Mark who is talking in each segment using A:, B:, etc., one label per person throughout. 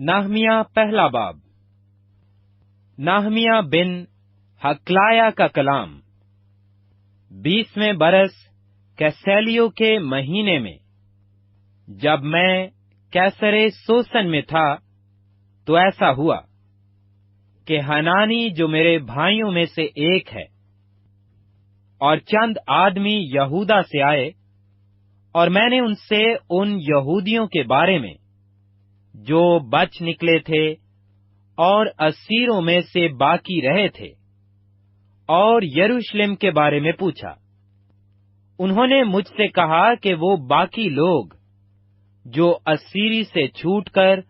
A: नाहमिया पहला बाब। नाहमिया बिन हकलाया का कलाम। 20वें बरस कैसलियो के महीने में, जब मैं कैसरे सोसन में था, तो ऐसा हुआ कि हनानी जो मेरे भाइयों में से एक है और चंद आदमी यहूदा से आए, और मैंने उनसे उन यहूदियों के बारे में जो बच निकले थे और असीरों में से बाकी रहे थे और यरूशलेम के बारे में पूछा। उन्होंने मुझसे कहा कि वो बाकी लोग जो असीरी से छूटकर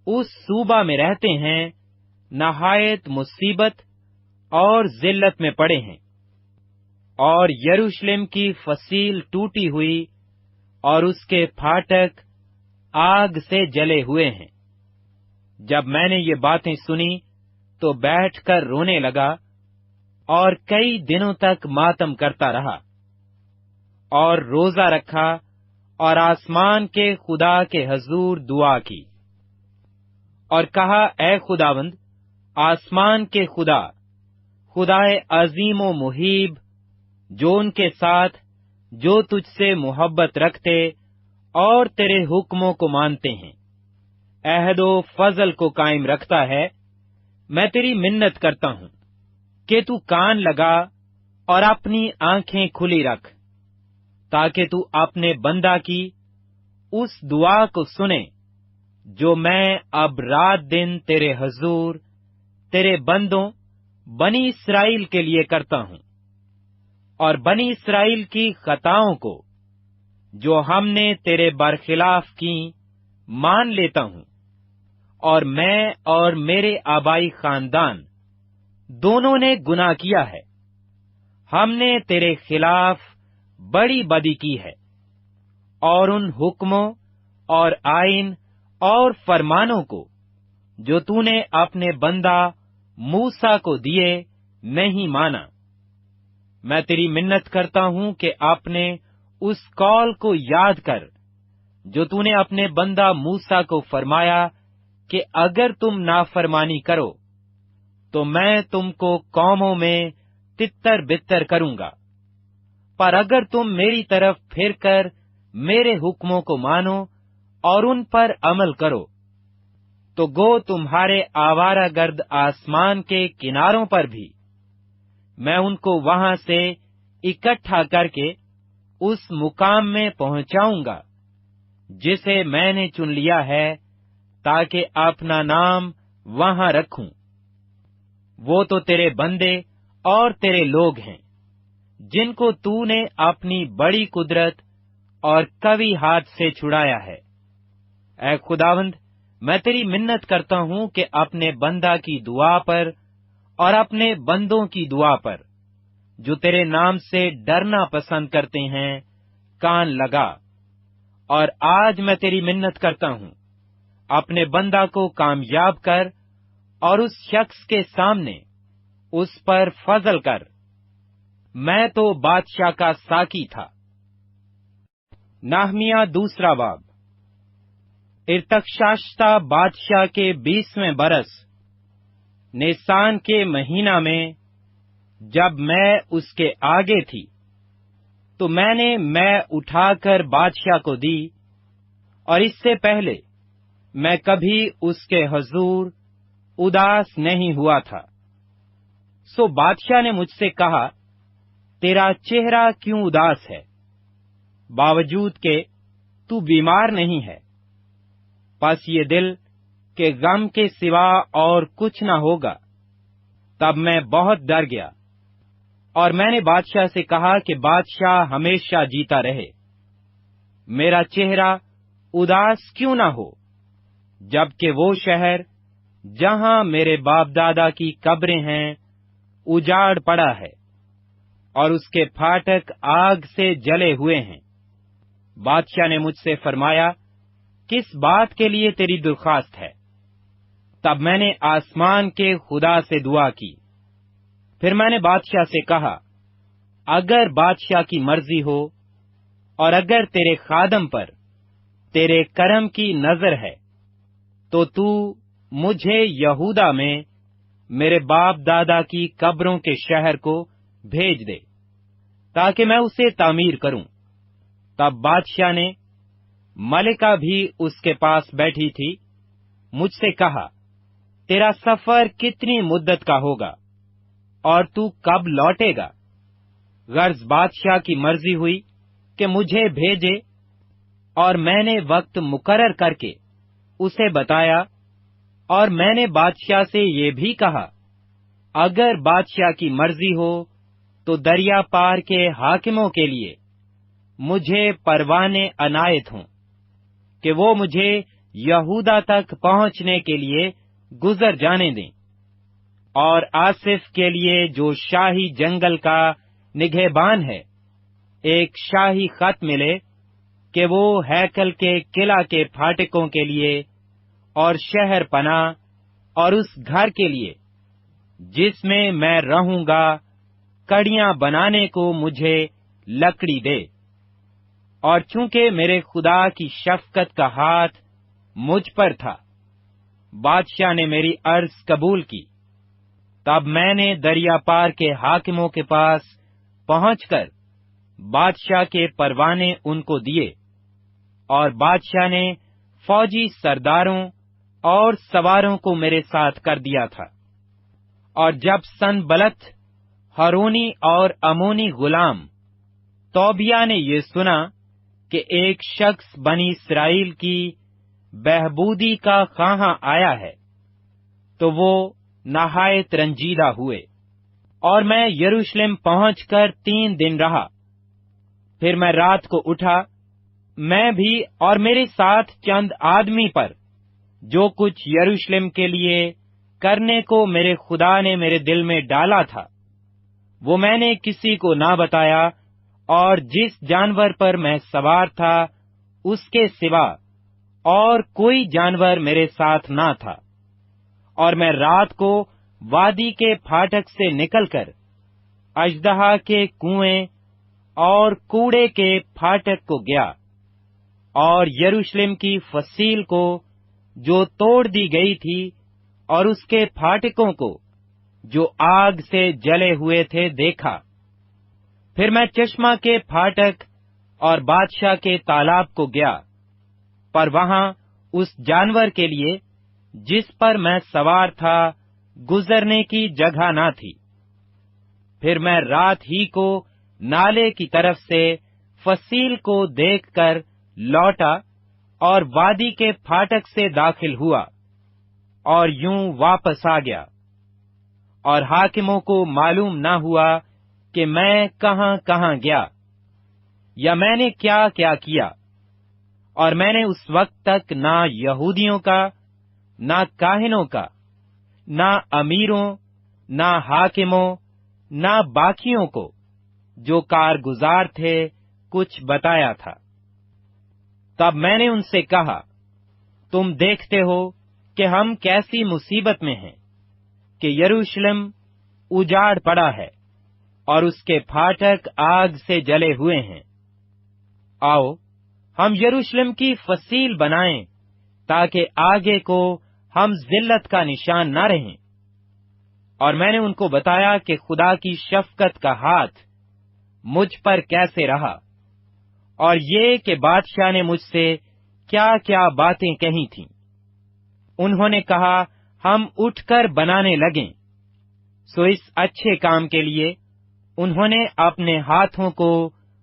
A: उस सूबा में रहते हैं, नहायत मुसीबत और जिल्लत में पड़े हैं, और यरूशलेम की फसील टूटी हुई और उसके फाटक आग से जले हुए हैं। जब मैंने ये बातें सुनी तो बैठकर रोने लगा और कई दिनों तक मातम करता रहा और रोजा रखा और आसमान के खुदा के हजूर दुआ की और कहा, ऐ खुदावंद, आसमान के खुदा, खुदाए अजीम व मुहीब, जो उनके साथ जो तुझसे मोहब्बत रखते और तेरे हुक्मों को मानते हैं, अहदो फजल को कायम रखता है, मैं तेरी मिन्नत करता हूँ कि तू कान लगा और अपनी आंखें खुली रख, ताकि तू अपने बंदा की उस दुआ को सुने जो मैं अब रात दिन तेरे हजूर, तेरे बंदों बनी इसराइल के लिए करता हूँ, और बनी इसराइल की खताओं को जो हमने तेरे बरखिलाफ की मान लेता हूँ, और मैं और मेरे आबाई खानदान दोनों ने गुनाह किया है। हमने तेरे खिलाफ बड़ी बदी की है और उन हुक्मों और आइन और फरमानों को जो तूने अपने बंदा मूसा को दिए नहीं माना। मैं तेरी मिन्नत करता हूँ कि अपने उस कौल को याद कर जो तूने अपने बंदा मूसा को फरमाया कि अगर तुम नाफरमानी करो तो मैं तुमको कौमों में तितर बितर करूंगा, पर अगर तुम मेरी तरफ फिरकर मेरे हुक्मों को मानो और उन पर अमल करो, तो गो तुम्हारे आवारागर्द आसमान के किनारों पर भी मैं उनको वहां से इकट्ठा करके उस मुकाम में पहुंचाऊंगा जिसे मैंने चुन लिया है, ताकि अपना नाम वहां रखूं। वो तो तेरे बंदे और तेरे लोग हैं, जिनको तूने अपनी बड़ी कुदरत और कवि हाथ से छुड़ाया है। ऐ खुदावंद, मैं तेरी मिन्नत करता हूँ कि अपने बंदा की दुआ पर और अपने बंदों की दुआ पर जो तेरे नाम से डरना पसंद करते हैं, कान लगा। और आज मैं तेरी मिन्नत करता हूँ, अपने बंदा को कामयाब कर और उस शख्स के सामने उस पर फजल कर। मैं तो बादशाह का साकी था। नाहमिया दूसरा बाब। इर्तक्षाश्ता बादशाह के 20वें बरस निसान के महीना में, जब मैं उसके आगे थी, तो मैंने मैं उठाकर बादशाह को दी, और इससे पहले मैं कभी उसके हजूर उदास नहीं हुआ था। सो बादशाह ने मुझसे कहा, तेरा चेहरा क्यों उदास है, बावजूद के तू बीमार नहीं है? बस ये दिल के गम के सिवा और कुछ न होगा। तब मैं बहुत डर गया, और मैंने बादशाह से कहा कि बादशाह हमेशा जीता रहे, मेरा चेहरा उदास क्यों न हो, जबकि वो शहर जहां मेरे बाप दादा की कब्रें हैं उजाड़ पड़ा है और उसके फाटक आग से जले हुए हैं। बादशाह ने मुझसे फरमाया, किस बात के लिए तेरी दरख्वास्त है? तब मैंने आसमान के खुदा से दुआ की। फिर मैंने बादशाह से कहा, अगर बादशाह की मर्जी हो और अगर तेरे खादम पर तेरे करम की नजर है, तो तू मुझे यहूदा में मेरे बाप दादा की कब्रों के शहर को भेज दे, ताकि मैं उसे तामीर करूं। तब बादशाह ने, मलिका भी उसके पास बैठी थी, मुझसे कहा, तेरा सफर कितनी मुद्दत का होगा और तू कब लौटेगा? गर्ज बादशाह की मर्जी हुई कि मुझे भेजे, और मैंने वक्त मुकर्रर करके उसे बताया। और मैंने बादशाह से ये भी कहा, अगर बादशाह की मर्जी हो तो दरिया पार के हाकिमों के लिए मुझे परवाने अनायत हों कि वो मुझे यहूदा तक पहुंचने के लिए गुजर जाने दें, और आसिफ के लिए जो शाही जंगल का निगहबान है, एक शाही खत मिले कि वो हैकल के किला के फाटकों के लिए और शहर पना और उस घर के लिए जिसमें मैं रहूंगा कड़ियां बनाने को मुझे लकड़ी दे। और चूंकि मेरे खुदा की शफकत का हाथ मुझ पर था, बादशाह ने मेरी अर्ज कबूल की। तब मैंने दरिया पार के हाकिमों के पास पहुंचकर बादशाह के परवाने उनको दिए, और बादशाह ने फौजी सरदारों और सवारों को मेरे साथ कर दिया था। और जब सनबलत, हरोनी और अमोनी गुलाम तोबिया ने ये सुना कि एक शख्स बनी इस्राएल की बहबूदी का खां आया है, तो वो नहायत रंजीदा हुए। और मैं यरूशलेम पहुंचकर 3 दिन रहा। फिर मैं रात को उठा, मैं भी और मेरे साथ चंद आदमी पर, जो कुछ यरूशलेम के लिए करने को मेरे खुदा ने मेरे दिल में डाला था, वो मैंने किसी को ना बताया। और जिस जानवर पर मैं सवार था, उसके सिवा और कोई जानवर मेरे साथ ना था। और मैं रात को वादी के फाटक से निकलकर अजदहा के कुएं और कूड़े के फाटक को गया, और यरूशलेम की फसील को जो तोड़ दी गई थी और उसके फाटकों को जो आग से जले हुए थे देखा। फिर मैं चश्मा के फाटक और बादशाह के तालाब को गया, पर वहां उस जानवर के लिए जिस पर मैं सवार था गुजरने की जगह न थी। फिर मैं रात ही को नाले की तरफ से फसील को देखकर लौटा और वादी के फाटक से दाखिल हुआ और यूं वापस आ गया। और हाकिमों को मालूम न हुआ कि मैं कहां गया या मैंने क्या क्या किया। और मैंने उस वक्त तक ना यहूदियों का, ना काहिनों का, ना अमीरों, ना हाकिमों, ना बाकियों को जो कारगुजार थे कुछ बताया था। तब मैंने उनसे कहा, तुम देखते हो कि हम कैसी मुसीबत में हैं कि यरूशलेम उजाड़ पड़ा है और उसके फाटक आग से जले हुए हैं। आओ हम यरूशलेम की फसील बनाएं, ताकि आगे को हम जिल्लत का निशान न रहें। और मैंने उनको बताया कि खुदा की शफकत का हाथ मुझ पर कैसे रहा, और ये कि बादशाह ने मुझसे क्या क्या बातें कही थीं। उन्होंने कहा, हम उठकर बनाने लगें। सो इस अच्छे काम के लिए उन्होंने अपने हाथों को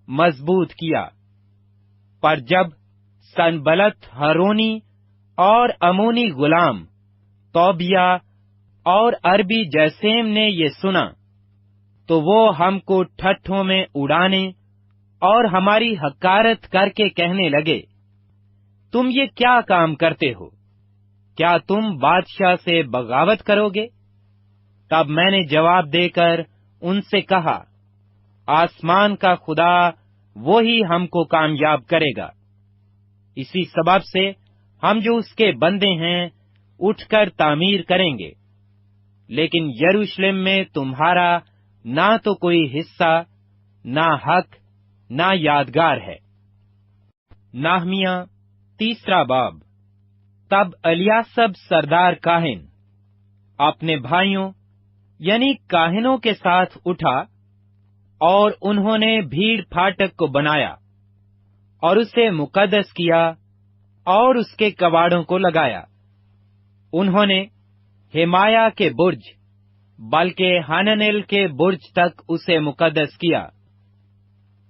A: मजबूत किया। पर जब सनबलत, हरोनी और अमोनी गुलाम तोबिया और अरबी जैसेम ने ये सुना, तो वो हमको ठट्ठों में उड़ाने और हमारी हकारत करके कहने लगे, तुम ये क्या काम करते हो? क्या तुम बादशाह से बगावत करोगे? तब मैंने जवाब देकर उनसे कहा, आसमान का खुदा वो ही हमको कामयाब करेगा। इसी सबब से हम जो उसके बंदे हैं उठकर तामीर करेंगे। लेकिन यरूशलेम में तुम्हारा ना तो कोई हिस्सा, ना हक, ना यादगार है। नाहमिया 3 बाब। तब एलियासब सरदार काहिन अपने भाइयों यानी काहिनों के साथ उठा और उन्होंने भीड़ फाटक को बनाया और उसे मुकद्दस किया और उसके कबाड़ों को लगाया। उन्होंने हिमाया के बुर्ज बल्कि हननेल के बुर्ज तक उसे मुकद्दस किया।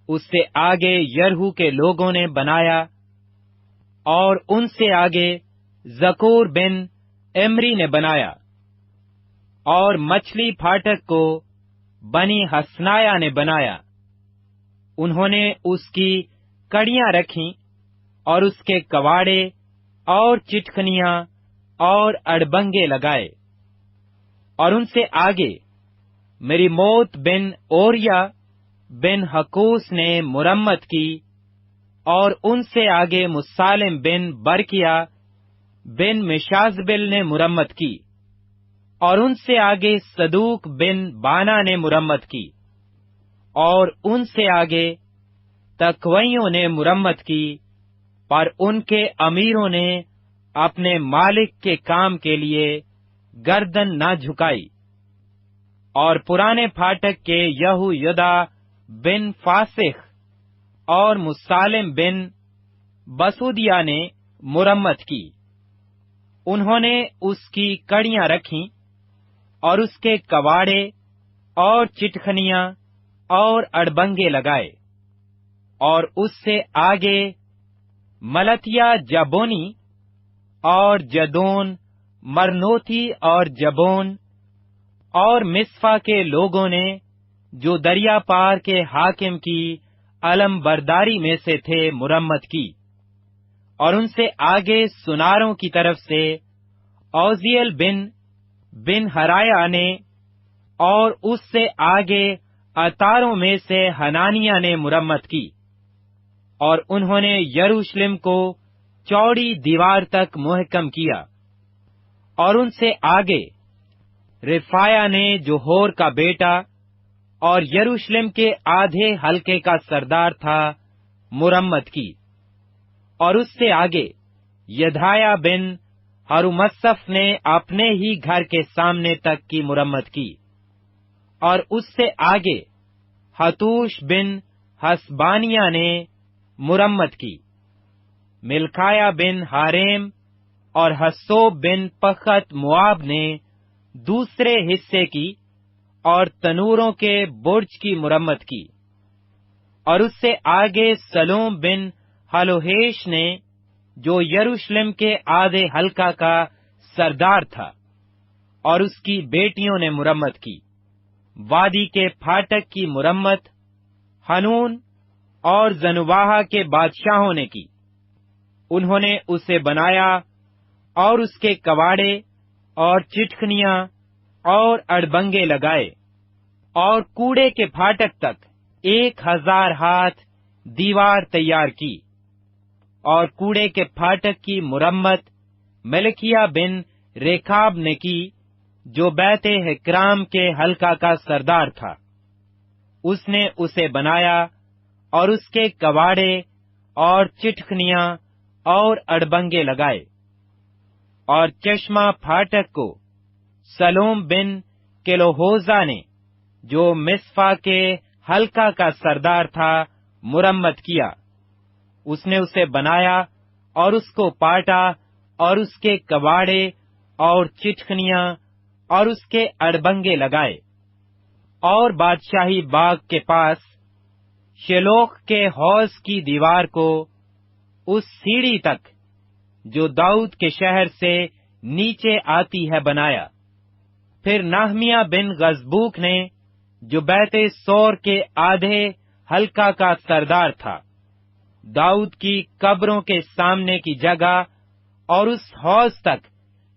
A: उससे आगे यरहू के लोगों ने बनाया और उनसे आगे जकूर बिन एमरी ने बनाया। और मछली फाटक को बनी हसनाया ने बनाया। उन्होंने उसकी कड़ियां रखीं और उसके कवाड़े और चिटखनियां और अड़बंगे लगाए। और उनसे आगे मेरीमोत बिन ओरिया बिन हकूस ने मुरम्मत की और उनसे आगे मुसालिम बिन बरकिया बिन मिशाजबिल ने मुरम्मत की और उनसे आगे सदूक बिन बाना ने मुरम्मत की और उनसे आगे तकवइयों ने मुरम्मत की, पर उनके अमीरों ने अपने मालिक के काम के लिए गर्दन न झुकाई। और पुराने फाटक के यहूयदा बिन फासिख और मुसालिम बिन बसूदिया ने मुरम्मत की। उन्होंने उसकी कड़ियां रखीं और उसके कवाड़े और चिटखनियां और अड़बंगे लगाए। और उससे आगे मलतिया जबोनी और जदोन मरनोथी और जबोन और मिस्फा के लोगों ने, जो दरिया पार के हाकिम की अलम बरदारी में से थे, मुरम्मत की। और उनसे आगे सुनारों की तरफ से औजियल बिन हराया ने, और उससे आगे अतारों में से हनानिया ने मुरम्मत की। और उन्होंने यरूशलेम को चौड़ी दीवार तक मुहकम किया। और उनसे आगे रिफाया ने, जो होर का बेटा और यरूशलेम के आधे हलके का सरदार था, मुरम्मत की। और उससे आगे यदाया बिन हरुमसफ ने अपने ही घर के सामने तक की मुरम्मत की। और उससे आगे हतूश बिन हसबानिया ने मुरम्मत की। मिल्काया बिन हारेम और हस्सोब बिन पखत मुआब ने दूसरे हिस्से की और तनूरों के बुर्ज की मुरम्मत की। और उससे आगे सलोम बिन हलोहेश ने, जो यरूशलेम के आधे हलका का सरदार था, और उसकी बेटियों ने मुरम्मत की। वादी के फाटक की मुरम्मत हनून और जनुवाहा के बादशाहों ने की। उन्होंने उसे बनाया और उसके कवाड़े और चिटखनियां और अड़बंगे लगाए। और कूड़े के फाटक तक 1000 हाथ दीवार तैयार की। और कूड़े के फाटक की मुरम्मत मलकिया बिन रेकाब ने की, जो बैते हिक्राम के हलका का सरदार था। उसने उसे बनाया और उसके कवाड़े और चिटखनियां और अड़बंगे लगाए। और चश्मा फाटक को सलोम बिन केलोहोजा ने, जो मिस्फा के हलका का सरदार था, मुरम्मत किया। उसने उसे बनाया और उसको पाटा और उसके कवाड़े और चिटखनियां और उसके अड़बंगे लगाए। और बादशाही बाग के पास शेलोख के हौज की दीवार को उस सीढ़ी तक, जो दाऊद के शहर से नीचे आती है, बनाया। फिर नाहमिया बिन गजबूक ने, जो बैते सोर के आधे हलका का सरदार था, दाऊद की कब्रों के सामने की जगह और उस हौज तक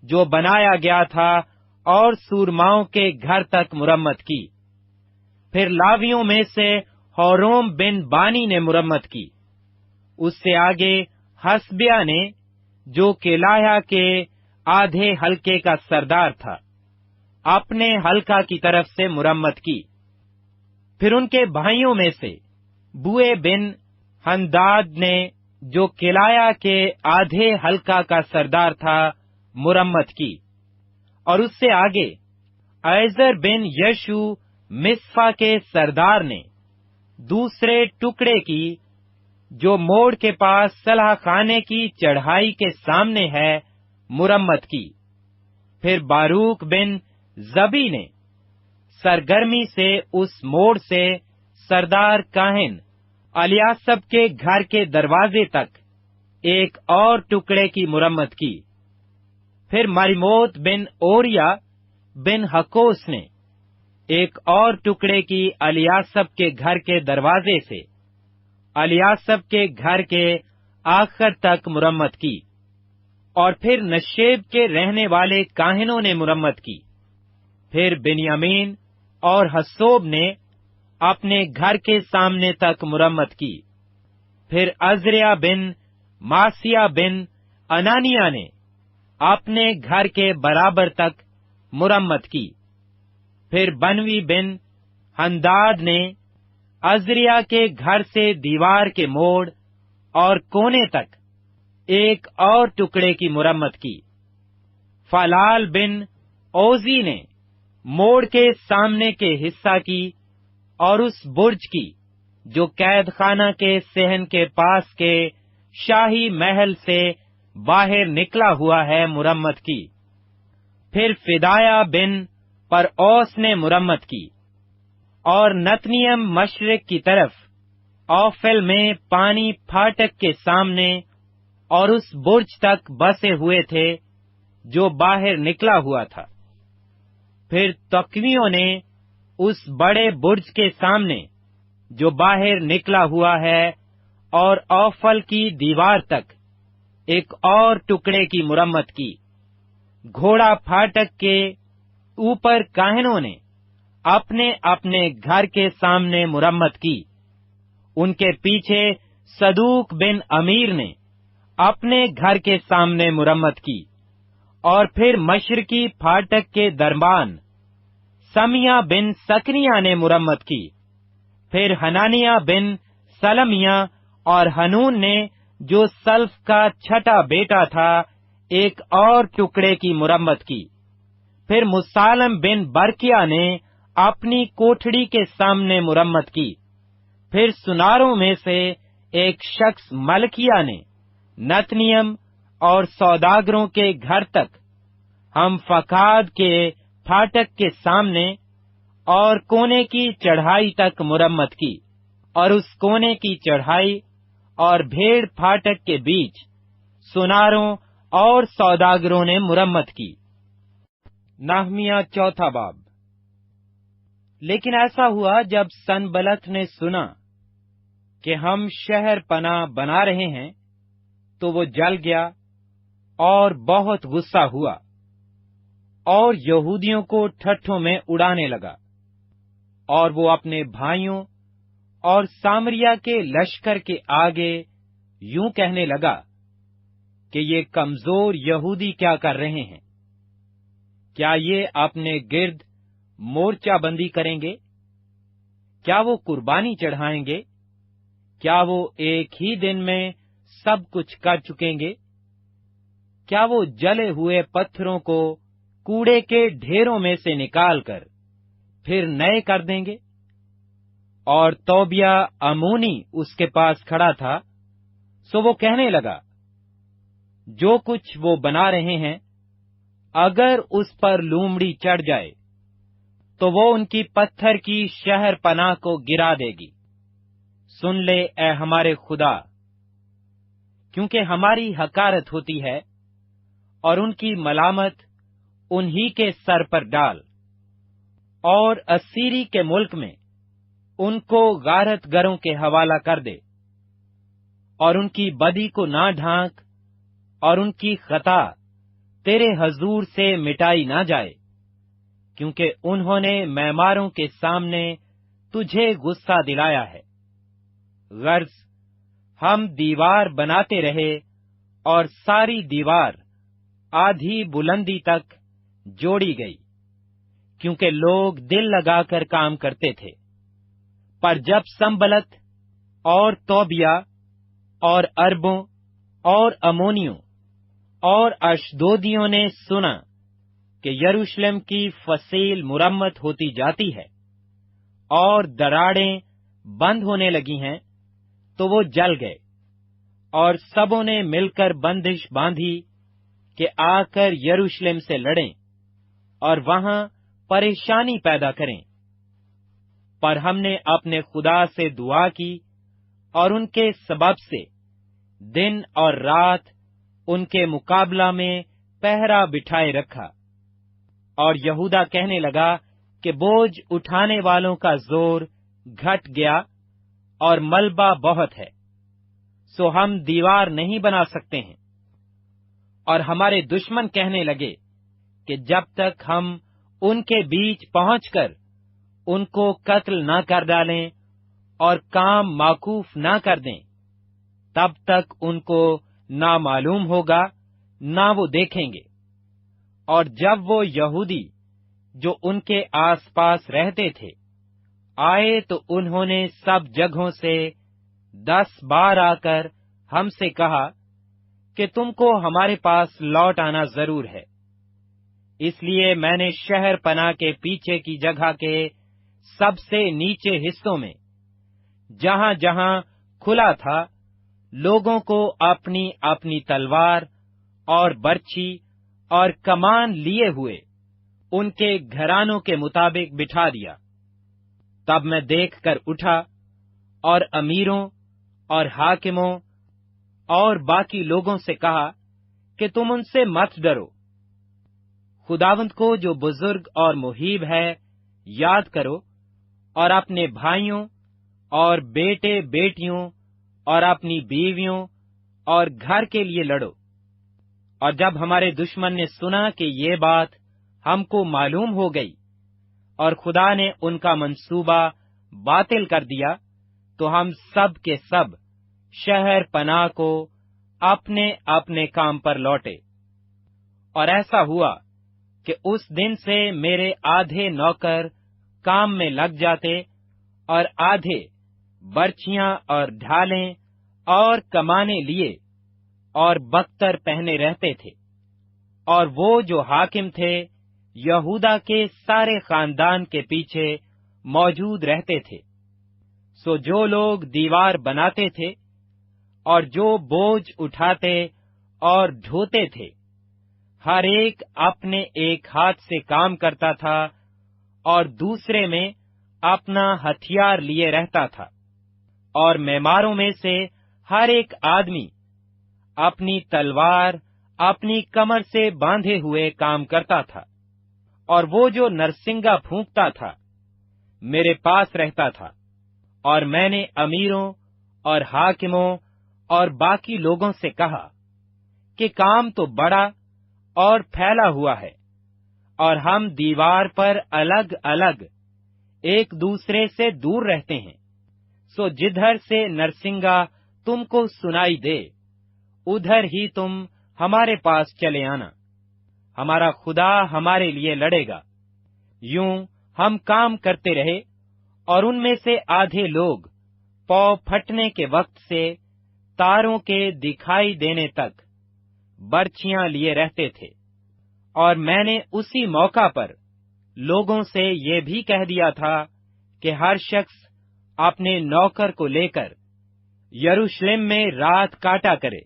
A: जो बनाया गया था और सूरमाओं के घर तक मुरम्मत की। फिर लावियों में से होरोम बिन बानी ने मुरम्मत की। उससे आगे हसबिया ने, जो केलाया के आधे हलके का सरदार था, अपने हलका की तरफ से मुरम्मत की। फिर उनके भाइयों में से बुए बिन हंदाद ने, جو کلایا کے آدھے حلقہ کا سردار تھا مرمت کی، اور اس سے آگے ایزر بن یشو مصفا کے سردار نے دوسرے ٹکڑے کی جو موڑ کے پاس صلاح خانے کی چڑھائی کے سامنے ہے مرمت کی۔ پھر باروک بن زبی نے سرگرمی سے اس موڑ سے سردار کاہن الیاسب کے گھر کے دروازے تک ایک اور ٹکڑے کی مرمت کی۔ پھر مریموت بن اوریا بن حکوس نے ایک اور ٹکڑے کی الیاسب کے گھر کے دروازے سے الیاسب کے گھر کے آخر تک مرمت کی، اور پھر نشیب کے رہنے والے کاہنوں نے مرمت کی۔ پھر بنیامین اور حسوب نے اپنے گھر کے سامنے تک مرمت کی۔ پھر عزریا بن ماسیا بن انانیا نے اپنے گھر کے برابر تک مرمت کی۔ پھر بنوی بن ہنداد نے عزریا کے گھر سے دیوار کے موڑ اور کونے تک ایک اور ٹکڑے کی مرمت کی۔ فلال بن اوزی نے موڑ کے سامنے کے حصہ کی اور اس برج کی جو قید خانہ کے صحن کے پاس کے شاہی محل سے باہر نکلا ہوا ہے مرمت کی۔ پھر فدایا بن پر اوس نے مرمت کی، اور نتنیم مشرق کی طرف اوفل میں پانی پھاٹک کے سامنے اور اس برج تک بسے ہوئے تھے جو باہر نکلا ہوا تھا۔ پھر تقویوں نے اس بڑے برج کے سامنے جو باہر نکلا ہوا ہے اور اوفل کی دیوار تک ایک اور ٹکڑے کی مرمت کی۔ گھوڑا پھاٹک کے اوپر کاہنوں نے اپنے اپنے گھر کے سامنے مرمت کی۔ ان کے پیچھے صدوق بن امیر نے اپنے گھر کے سامنے مرمت کی، اور پھر مشرقی پھاٹک کے درمیان سمیہ بن سکنیا نے مرمت کی۔ پھر حنانیہ بن سلمیہ اور حنون نے جو سلف کا چھٹا بیٹا تھا ایک اور ٹکڑے کی مرمت کی۔ پھر مسالم بن برکیا نے اپنی کوٹھڑی کے سامنے مرمت کی۔ پھر سناروں میں سے ایک شخص ملکیہ نے نتنیم اور سوداگروں کے گھر تک ہم فقاد کے پھاٹک کے سامنے اور کونے کی چڑھائی تک مرمت کی، اور اس کونے کی چڑھائی اور بھیڑ پھاٹک کے بیچ سناروں اور سوداگروں نے مرمت کی۔ نہمیہ چوتھا باب۔ لیکن ایسا ہوا جب سنبلت نے سنا کہ ہم شہر پناہ بنا رہے ہیں تو وہ جل گیا اور بہت غصہ ہوا، اور یہودیوں کو ٹھٹھوں میں اڑانے لگا، اور وہ اپنے بھائیوں اور سامریا کے لشکر کے آگے یوں کہنے لگا کہ یہ کمزور یہودی کیا کر رہے ہیں؟ کیا یہ اپنے گرد مورچہ بندی کریں گے؟ کیا وہ قربانی چڑھائیں گے؟ کیا وہ ایک ہی دن میں سب کچھ کر چکیں گے؟ کیا وہ جلے ہوئے پتھروں کو کوڑے کے ڈھیروں میں سے نکال کر پھر نئے کر دیں گے؟ اور توبیہ امونی اس کے پاس کھڑا تھا، سو وہ کہنے لگا، جو کچھ وہ بنا رہے ہیں اگر اس پر لومڑی چڑھ جائے تو وہ ان کی پتھر کی شہر پناہ کو گرا دے گی۔ سن لے اے ہمارے خدا، کیونکہ ہماری حقارت ہوتی ہے، اور ان کی ملامت انہی کے سر پر ڈال، اور اسیری کے ملک میں ان کو غارت گروں کے حوالہ کر دے، اور ان کی بدی کو نہ ڈھانک، اور ان کی خطا تیرے حضور سے مٹائی نہ جائے، کیونکہ انہوں نے معماروں کے سامنے تجھے غصہ دلایا ہے۔ غرض ہم دیوار بناتے رہے، اور ساری دیوار آدھی بلندی تک جوڑی گئی، کیونکہ لوگ دل لگا کر کام کرتے تھے۔ پر جب سنبلت اور توبیہ और अरबों और अमोनियों और अशदोदियों ने सुना कि यरूशलेम की फसील मुरम्मत होती जाती है और दरारें बंद होने लगी हैं, तो वो जल गए और सबों ने मिलकर बंदिश बांधी कि आकर यरूशलेम से लड़ें और वहां परेशानी पैदा करें। पर हमने अपने खुदा से दुआ की और उनके सबब से दिन और रात उनके मुकाबला में पहरा बिठाए रखा। और यहूदा कहने लगा कि बोझ उठाने वालों का जोर घट गया और मलबा बहुत है, सो हम दीवार नहीं बना सकते हैं। और हमारे दुश्मन कहने लगे कि जब तक हम उनके बीच पहुंचकर उनको कत्ल न कर डालें और काम माकूफ न कर दें, तब तक उनको ना मालूम होगा ना वो देखेंगे। और जब वो यहूदी जो उनके आसपास रहते थे आए, तो उन्होंने सब जगहों से 10 बार आकर हमसे कहा कि तुमको हमारे पास लौट आना जरूर है। इसलिए मैंने शहर पनाह के पीछे की जगह के सबसे नीचे हिस्सों में, जहां जहां खुला था, लोगों को अपनी अपनी तलवार और बर्छी और कमान लिए हुए उनके घरानों के मुताबिक बिठा दिया। तब मैं देखकर उठा और अमीरों और हाकिमों और बाकी लोगों से कहा कि तुम उनसे मत डरो। खुदावंद को जो बुजुर्ग और मुहीब है याद करो और अपने भाइयों और बेटे बेटियों और अपनी बीवियों और घर के लिए लड़ो। और जब हमारे दुश्मन ने सुना कि ये बात हमको मालूम हो गई और खुदा ने उनका मंसूबा बातिल कर दिया, तो हम सब के सब शहर पनाह को अपने अपने काम पर लौटे। और ऐसा हुआ कि उस दिन से मेरे आधे नौकर काम में लग जाते और आधे बर्छियां और ढालें और कमाने लिए और बख्तर पहने रहते थे। और वो जो हाकिम थे यहूदा के सारे खानदान के पीछे मौजूद रहते थे। सो जो लोग दीवार बनाते थे और जो बोझ उठाते और ढोते थे, हर एक अपने एक हाथ से काम करता था और दूसरे में अपना हथियार लिए रहता था। और मेमारों में से हर एक आदमी अपनी तलवार अपनी कमर से बांधे हुए काम करता था। और वो जो नरसिंगा फूंकता था मेरे पास रहता था। और मैंने अमीरों और हाकिमों और बाकी लोगों से कहा कि काम तो बड़ा और फैला हुआ है, और हम दीवार पर अलग अलग एक दूसरे से दूर रहते हैं। सो जिधर से नरसिंगा तुमको सुनाई दे, उधर ही तुम हमारे पास चले आना। हमारा खुदा हमारे लिए लड़ेगा। यूं हम काम करते रहे, और उनमें से आधे लोग पौ फटने के वक्त से तारों के दिखाई देने तक बर्छियां लिए रहते थे। और मैंने उसी मौका पर लोगों से ये भी कह दिया था कि हर शख्स अपने नौकर को लेकर यरूशलेम में रात काटा करे,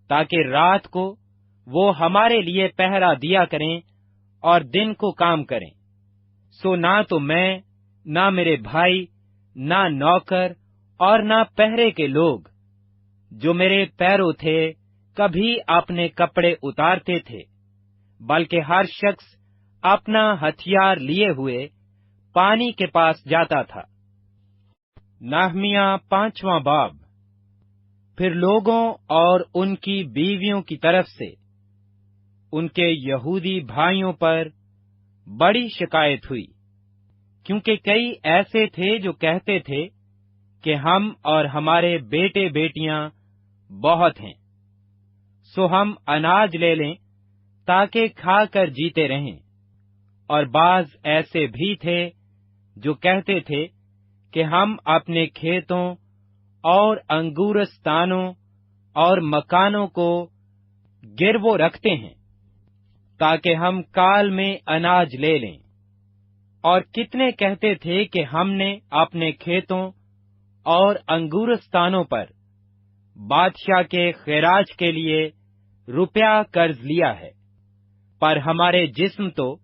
A: ताकि रात को वो हमारे लिए पहरा दिया करें और दिन को काम करें। सो ना तो मैं, ना मेरे भाई, ना नौकर और ना पहरे के लोग जो मेरे पैरों थे, कभी अपने कपड़े उतारते थे, बल्कि हर शख्स अपना हथियार लिए हुए पानी के पास जाता था। नहमिया 5वां बाब। फिर लोगों और उनकी बीवियों की तरफ से उनके यहूदी भाइयों पर बड़ी शिकायत हुई, क्योंकि कई ऐसे थे जो कहते थे कि हम और हमारे बेटे बेटियां बहुत हैं, सो हम अनाज ले लें ताकि खाकर जीते रहें। और बाज ऐसे भी थे जो कहते थे कि हम अपने खेतों اور अंगूरस्तानों और मकानों को गिरवो रखते हैं, ताकि हम काल में अनाज ले लें। और कितने कहते थे कि हमने अपने खेतों और अंगूरस्तानों पर बादशाह के खैराज के लिए रुपया कर्ज लिया है, पर हमारे जिस्म तो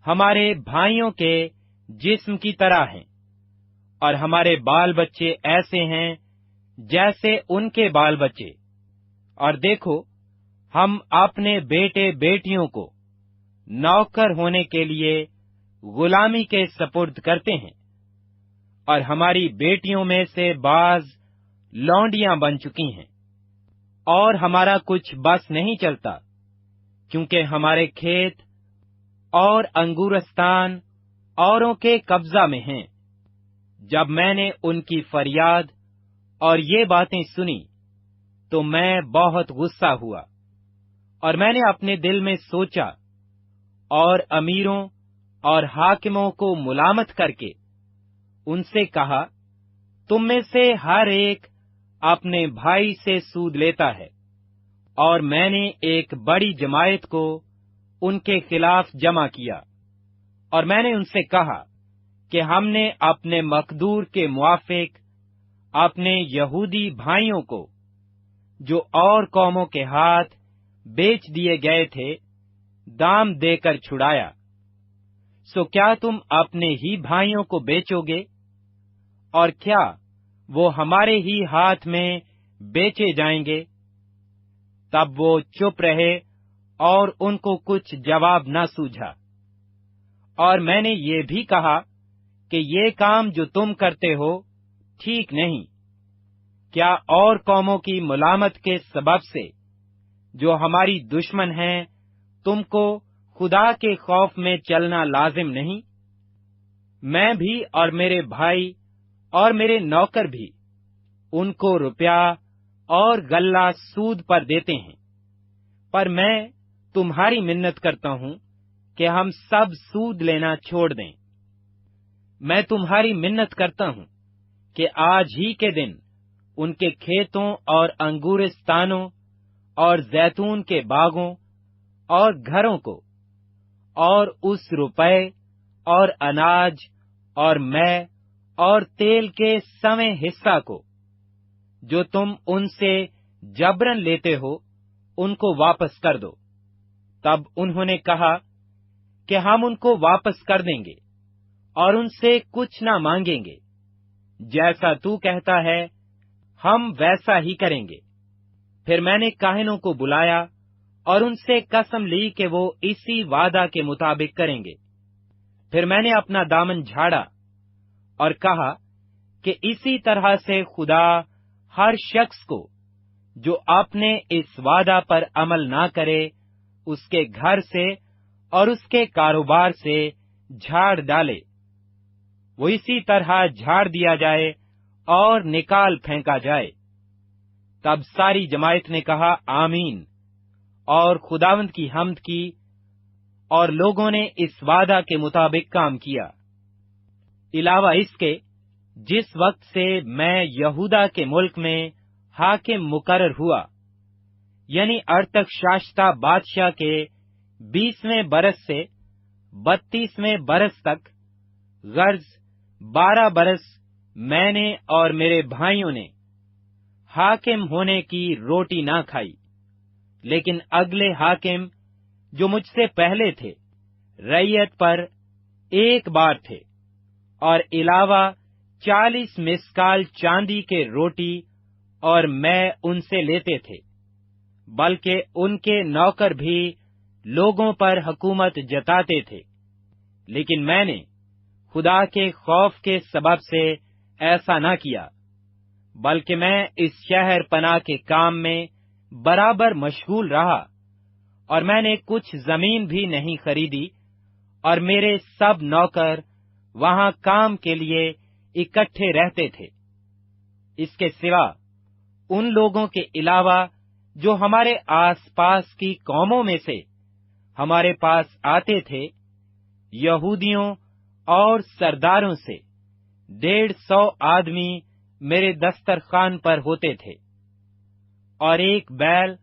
A: हमारे भाइयों के जिस्म की तरह हैं, और हमारे बाल बच्चे ऐसे हैं जैसे उनके बाल बच्चे। और देखो, हम अपने बेटे बेटियों को नौकर होने के लिए गुलामी के सपुर्द करते हैं, और हमारी बेटियों में से बाज लौंडियां बन चुकी हैं, और हमारा कुछ बस नहीं चलता, क्योंकि हमारे खेत और अंगूरस्तान औरों के कब्जा में हैं। जब मैंने उनकी फरियाद और ये बातें सुनी, तो मैं बहुत गुस्सा हुआ, और मैंने अपने दिल में सोचा, और अमीरों और हाकिमों को मुलामत करके उनसे कहा, तुम में से हर एक अपने भाई से सूद लेता है। और मैंने एक बड़ी जमायत को उनके खिलाफ जमा किया, और मैंने उनसे कहा कि हमने अपने मकदूर के मुआफिक अपने यहूदी भाइयों को, जो और कौमों के हाथ बेच दिए गए थे, दाम देकर छुड़ाया। सो क्या तुम अपने ही भाइयों को बेचोगे? और क्या वो हमारे ही हाथ में बेचे जाएंगे? तब वो चुप रहे और उनको कुछ जवाब न सूझा। और मैंने ये भी कहा कि ये काम जो तुम करते हो ठीक नहीं। क्या और कौमों की मुलामत के सबब से, जो हमारी दुश्मन हैं, तुमको खुदा के खौफ में चलना लाजिम नहीं? मैं भी और मेरे भाई और मेरे नौकर भी उनको रुपया और गल्ला सूद पर देते हैं। पर मैं तुम्हारी मिन्नत करता हूं कि हम सब सूद लेना छोड़ दें। मैं तुम्हारी मिन्नत करता हूं कि आज ही के दिन उनके खेतों और अंगूरस्तानों और जैतून के बागों और घरों को, और उस रुपए और अनाज और मै और तेल के सवे हिस्सा को, जो तुम उनसे जबरन लेते हो, उनको वापस कर दो। तब उन्होंने कहा कि हम उनको वापस कर देंगे और उनसे कुछ न मांगेंगे। जैसा तू कहता है, हम वैसा ही करेंगे। फिर मैंने काहिनों को बुलाया और उनसे कसम ली कि वो इसी वादा के मुताबिक करेंगे। फिर मैंने अपना दामन झाड़ा और कहा कि इसी तरह से खुदा हर शख्स को, जो अपने इस वादा पर अमल ना करे, उसके घर से और उसके कारोबार से झाड़ डाले। वो इसी तरह झाड़ दिया जाए और निकाल फेंका जाए। तब सारी जमायत ने कहा, आमीन, और खुदावंद की हम्द की, और लोगों ने इस वादा के मुताबिक काम किया। इलावा इसके, जिस वक्त से मैं यहूदा के मुल्क में हाकिम मुकर्रर हुआ, यानी अरतक्षाश्ता बादशाह के 20वें बरस से 32वें बरस तक, गर्ज 12 बरस मैंने और मेरे भाइयों ने हाकिम होने की रोटी ना खाई। लेकिन अगले हाकिम, जो मुझसे पहले थे, रैयत पर एक बार थे, और इलावा 40 मिस्काल चांदी के रोटी और मैं उनसे लेते थे। बल्कि उनके नौकर भी लोगों पर हुकूमत जताते थे। लेकिन मैंने खुदा के खौफ के सबब से ऐसा न किया, बल्कि मैं इस शहर पनाह के काम में बराबर मशगूल रहा, और मैंने कुछ जमीन भी नहीं खरीदी, और मेरे सब नौकर वहां काम के लिए इकट्ठे रहते थे। इसके सिवा उन लोगों के अलावा जो हमारे आस पास की कौमों में से हमारे पास आते थे, यहूदियों और सरदारों से 150 आदमी मेरे दस्तरखान पर होते थे, और एक बैल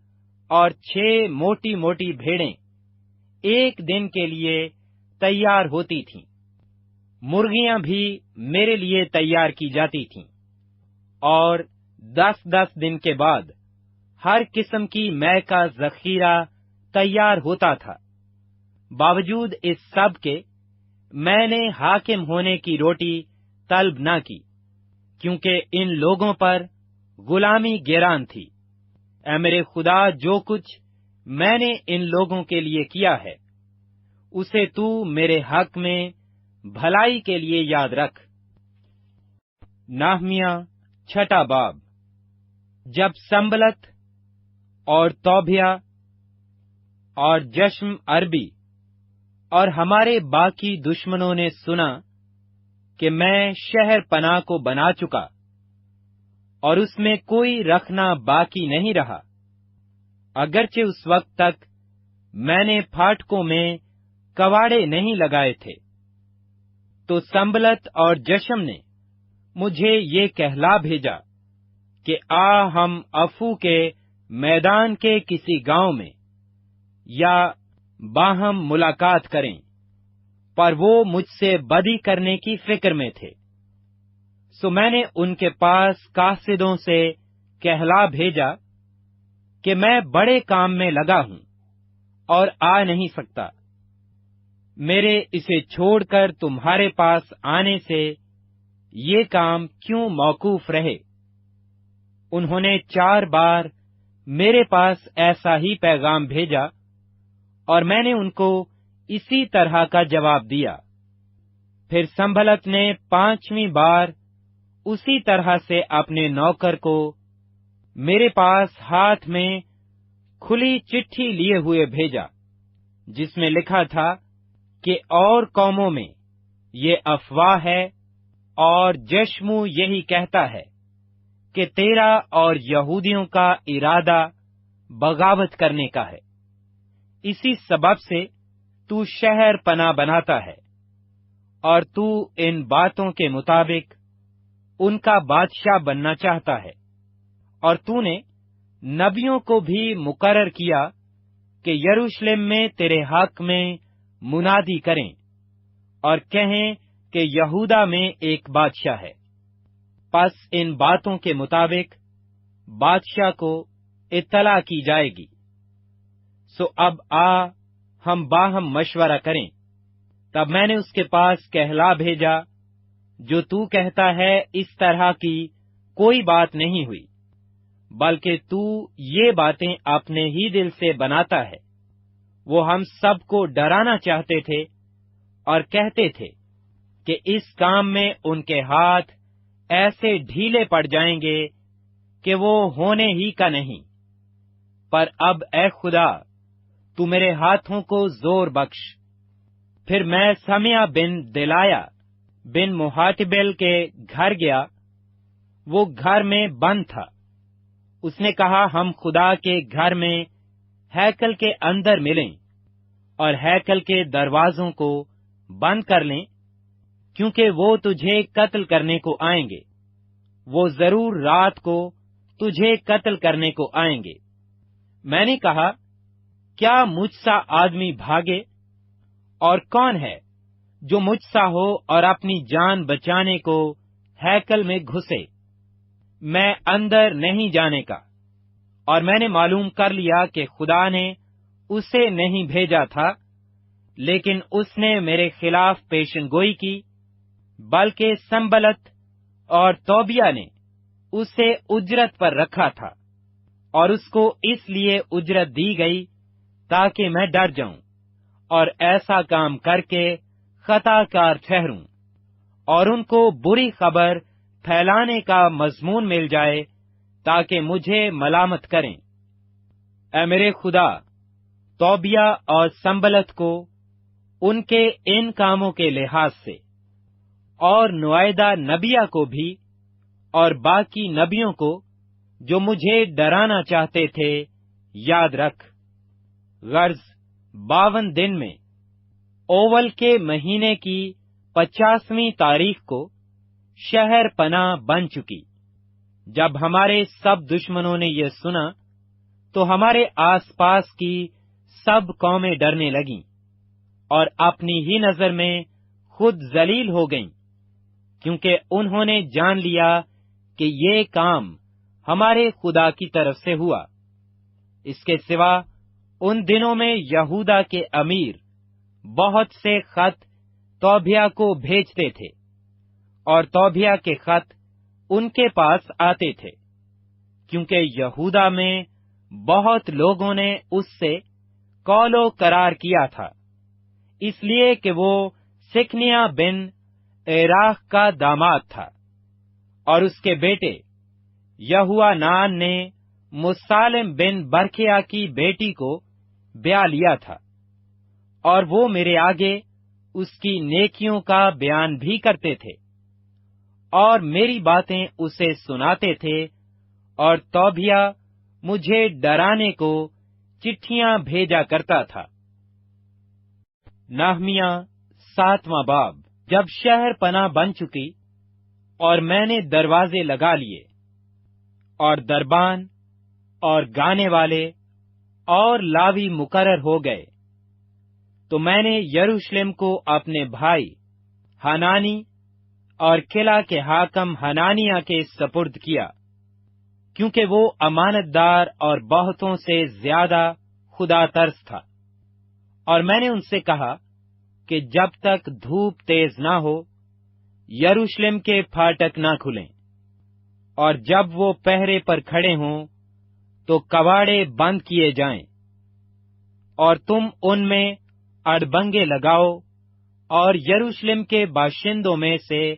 A: और 6 मोटी मोटी भेड़ें एक दिन के लिए तैयार होती थीं। मुर्गियां भी मेरे लिए तैयार की जाती थीं, और 10-10 दिन के बाद हर किस्म की मै का जखीरा तैयार होता था। बावजूद इस सब के मैंने हाकिम होने की रोटी तलब न की, क्योंकि इन लोगों पर गुलामी गिरान थी। ऐ मेरे खुदा, जो कुछ मैंने इन लोगों के लिए किया है, उसे तू मेरे हक में भलाई के लिए याद रख। नाहमिया 6 बाब। जब संबलत और तौबिया और जश्म अरबी और हमारे बाकी दुश्मनों ने सुना कि मैं शहर पनाह को बना चुका और उसमें कोई रखना बाकी नहीं रहा, अगरचे उस वक्त तक मैंने फाटकों में कवाड़े नहीं लगाए थे, तो संबलत और जश्म ने मुझे ये कहला भेजा कि आ हम अफू के मैदान के किसी गांव में या बाहम मुलाकात करें, पर वो मुझसे बदी करने की फिक्र में थे। सो मैंने उनके पास कासिदों से कहला भेजा कि मैं बड़े काम में लगा हूं और आ नहीं सकता, मेरे इसे छोड़कर तुम्हारे पास आने से ये काम क्यों मौकूफ रहे। उन्होंने 4 बार मेरे पास ऐसा ही पैगाम भेजा, और मैंने उनको इसी तरह का जवाब दिया। फिर संभलत ने 5वीं बार उसी तरह से अपने नौकर को मेरे पास हाथ में खुली चिट्ठी लिए हुए भेजा, जिसमें लिखा था कि और कौमों में ये अफवाह है, और जश्मू यही कहता है कि तेरा और यहूदियों का इरादा बगावत करने का है। इसी सबब से तू शहर पनाह बनाता है, और तू इन बातों के मुताबिक उनका बादशाह बनना चाहता है। और तूने नबियों को भी मुकर्रर किया कि यरूशलेम में तेरे हक में मुनादी करें और कहें कि यहूदा में एक बादशाह है। पस इन बातों के मुताबिक बादशाह को इत्तला की जाएगी। सो अब आ हम बाहम मशवरा करें। तब मैंने उसके पास कहला भेजा, जो तू कहता है इस तरह की कोई बात नहीं हुई, बल्कि तू ये बातें अपने ही दिल से बनाता है। वो हम सबको डराना चाहते थे और कहते थे कि इस काम में उनके हाथ ऐसे ढीले पड़ जाएंगे कि वो होने ही का नहीं। पर अब ए खुदा, तू मेरे हाथों को जोर बख्श। फिर मैं समिया बिन दिलाया बिन मुहातिबिल के घर गया। वो घर में बंद था। उसने कहा, हम खुदा के घर में हैकल के अंदर मिलें और हैकल के दरवाजों को बंद कर लें, क्योंकि वो तुझे कत्ल करने को आएंगे। वो जरूर रात को तुझे कत्ल करने को आएंगे। मैंने कहा, क्या मुझसा आदमी भागे? और कौन है जो मुझसा हो और अपनी जान बचाने को हैकल में घुसे? मैं अंदर नहीं जाने का। और मैंने मालूम कर लिया कि खुदा ने उसे नहीं भेजा था, लेकिन उसने मेरे खिलाफ पेशनगोई की, बल्कि संबलत और तौबिया ने उसे उजरत पर रखा था, और उसको इसलिए उजरत दी गई ताकि मैं डर जाऊं और ऐसा काम करके खताकार ठहरूं, और उनको बुरी खबर फैलाने का मजमून मिल जाए ताकि मुझे मलामत करें। ऐ मेरे खुदा, तौबिया और संबलत को उनके इन कामों के लिहाज से, और नुआयदा नबिया को भी, और बाकी नबियों को जो मुझे डराना चाहते थे, याद रख। गर्ज 52 दिन में ओवल के महीने की 50वीं तारीख को शहर पनाह बन चुकी। جب ہمارے سب دشمنوں نے یہ سنا تو ہمارے آس پاس کی سب قومیں ڈرنے لگیں اور اپنی ہی نظر میں خود ذلیل ہو گئیں، کیونکہ انہوں نے جان لیا کہ یہ کام ہمارے خدا کی طرف سے ہوا۔ اس کے سوا ان دنوں میں یہودا کے امیر بہت سے خط توبیہ کو بھیجتے تھے، اور توبیہ کے خط ان کے پاس آتے تھے، کیونکہ یہودا میں بہت لوگوں نے اس سے قول و قرار کیا تھا، اس لیے کہ وہ سکنیا بن ایراخ کا داماد تھا، اور اس کے بیٹے یہوانان نے مسالم بن برکیا کی بیٹی کو بیاہ لیا تھا، اور وہ میرے آگے اس کی نیکیوں کا بیان بھی کرتے تھے، اور میری باتیں اسے سناتے تھے، اور توبیہ مجھے ڈرانے کو چٹھیاں بھیجا کرتا تھا۔ نہمیہ 7واں باب۔ جب شہر پناہ بن چکی اور میں نے دروازے لگا لیے اور دربان اور گانے والے اور لاوی مقرر ہو گئے، تو میں نے یروشلم کو اپنے بھائی حنانی اور قلعہ کے حاکم حنانیہ کے سپرد کیا، کیونکہ وہ امانت دار اور بہتوں سے زیادہ خدا ترس تھا۔ اور میں نے ان سے کہا کہ جب تک دھوپ تیز نہ ہو یروشلم کے پھاٹک نہ کھلیں، اور جب وہ پہرے پر کھڑے ہوں تو کواڑے بند کیے جائیں، اور تم ان میں اڑبنگے لگاؤ، اور یروشلم کے باشندوں میں سے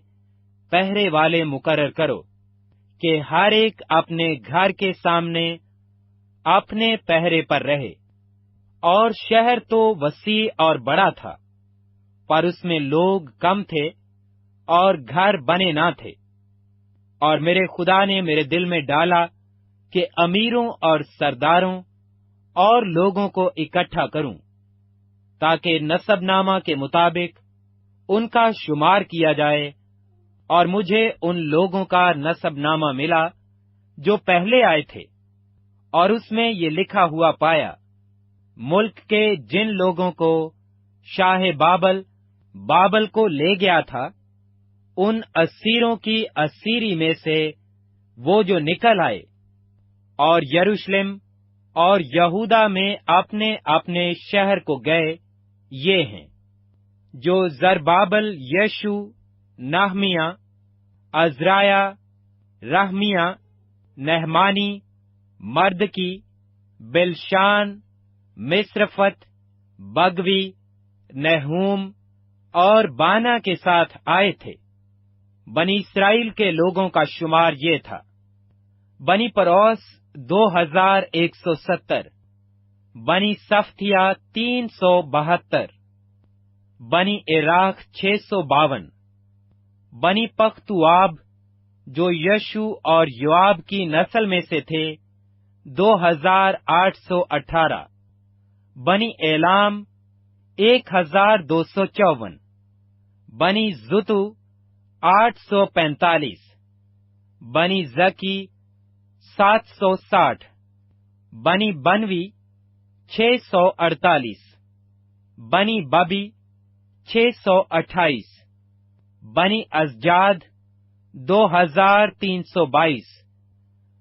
A: پہرے والے مقرر کرو کہ ہر ایک اپنے گھر کے سامنے اپنے پہرے پر رہے۔ اور شہر تو وسیع اور بڑا تھا، پر اس میں لوگ کم تھے اور گھر بنے نہ تھے، اور میرے خدا نے میرے دل میں ڈالا کہ امیروں اور سرداروں اور لوگوں کو اکٹھا کروں، تاکہ نسب نامہ کے مطابق ان کا شمار کیا جائے۔ اور مجھے ان لوگوں کا نسب نامہ ملا جو پہلے آئے تھے، اور اس میں یہ لکھا ہوا پایا، ملک کے جن لوگوں کو شاہ بابل کو لے گیا تھا، ان اسیروں کی اسیری میں سے وہ جو نکل آئے، اور یروشلم اور یہودا میں اپنے اپنے شہر کو گئے، یہ ہیں جو زربابل، یشو، نہمیہ، عزرایہ، رحمیہ، نہمانی، مردکی، بلشان، مصرفت، بگوی، نہوم اور بانا کے ساتھ آئے تھے۔ بنی اسرائیل کے لوگوں کا شمار یہ تھا: بنی پروس 2170، بنی صفتیہ 372، بنی عراق 652، بنی پختواب جو یشو اور یواب کی نسل میں سے تھے 2818، بنی ایلام 1254، بنی زتو 845، بنی زکی 760، بنی بنوی 648، بنی ببی 628، بنی ازجاد 2322،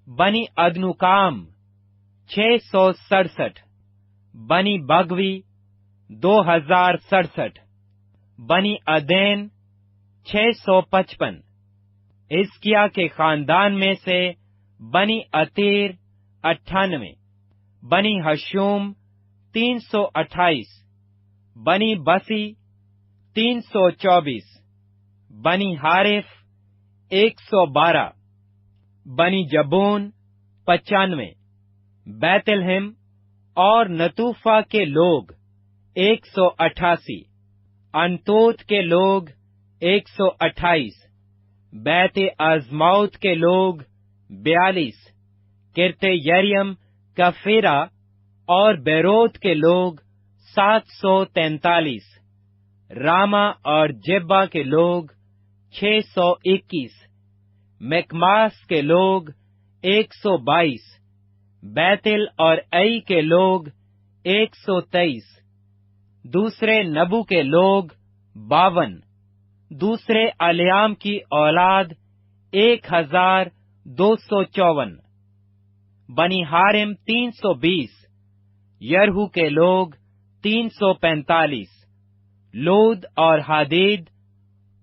A: بنی ادنوکام 667، بنی بگوی 2067، بنی عدین 655۔ حزقیہ کے خاندان میں سے بنی عتیر 98، بنی حشوم 328، بنی بسی 324، بنی حارف 112، بنی جبون 95، بیت الہم اور نتوفا کے لوگ 188، انتوت کے لوگ 128، بیت ازماؤت کے لوگ 42، کرتے یریم، کفیرا اور بیروت کے لوگ 743، راما اور جبا کے لوگ 621، मिकमास के लोग 122, बैतिल और आई के लोग 123, दूसरे नबू के लोग 52, दूसरे अलियाम की औलाद 1254, बनी हारिम 320, यरहू के लोग 345, लोद और हादीद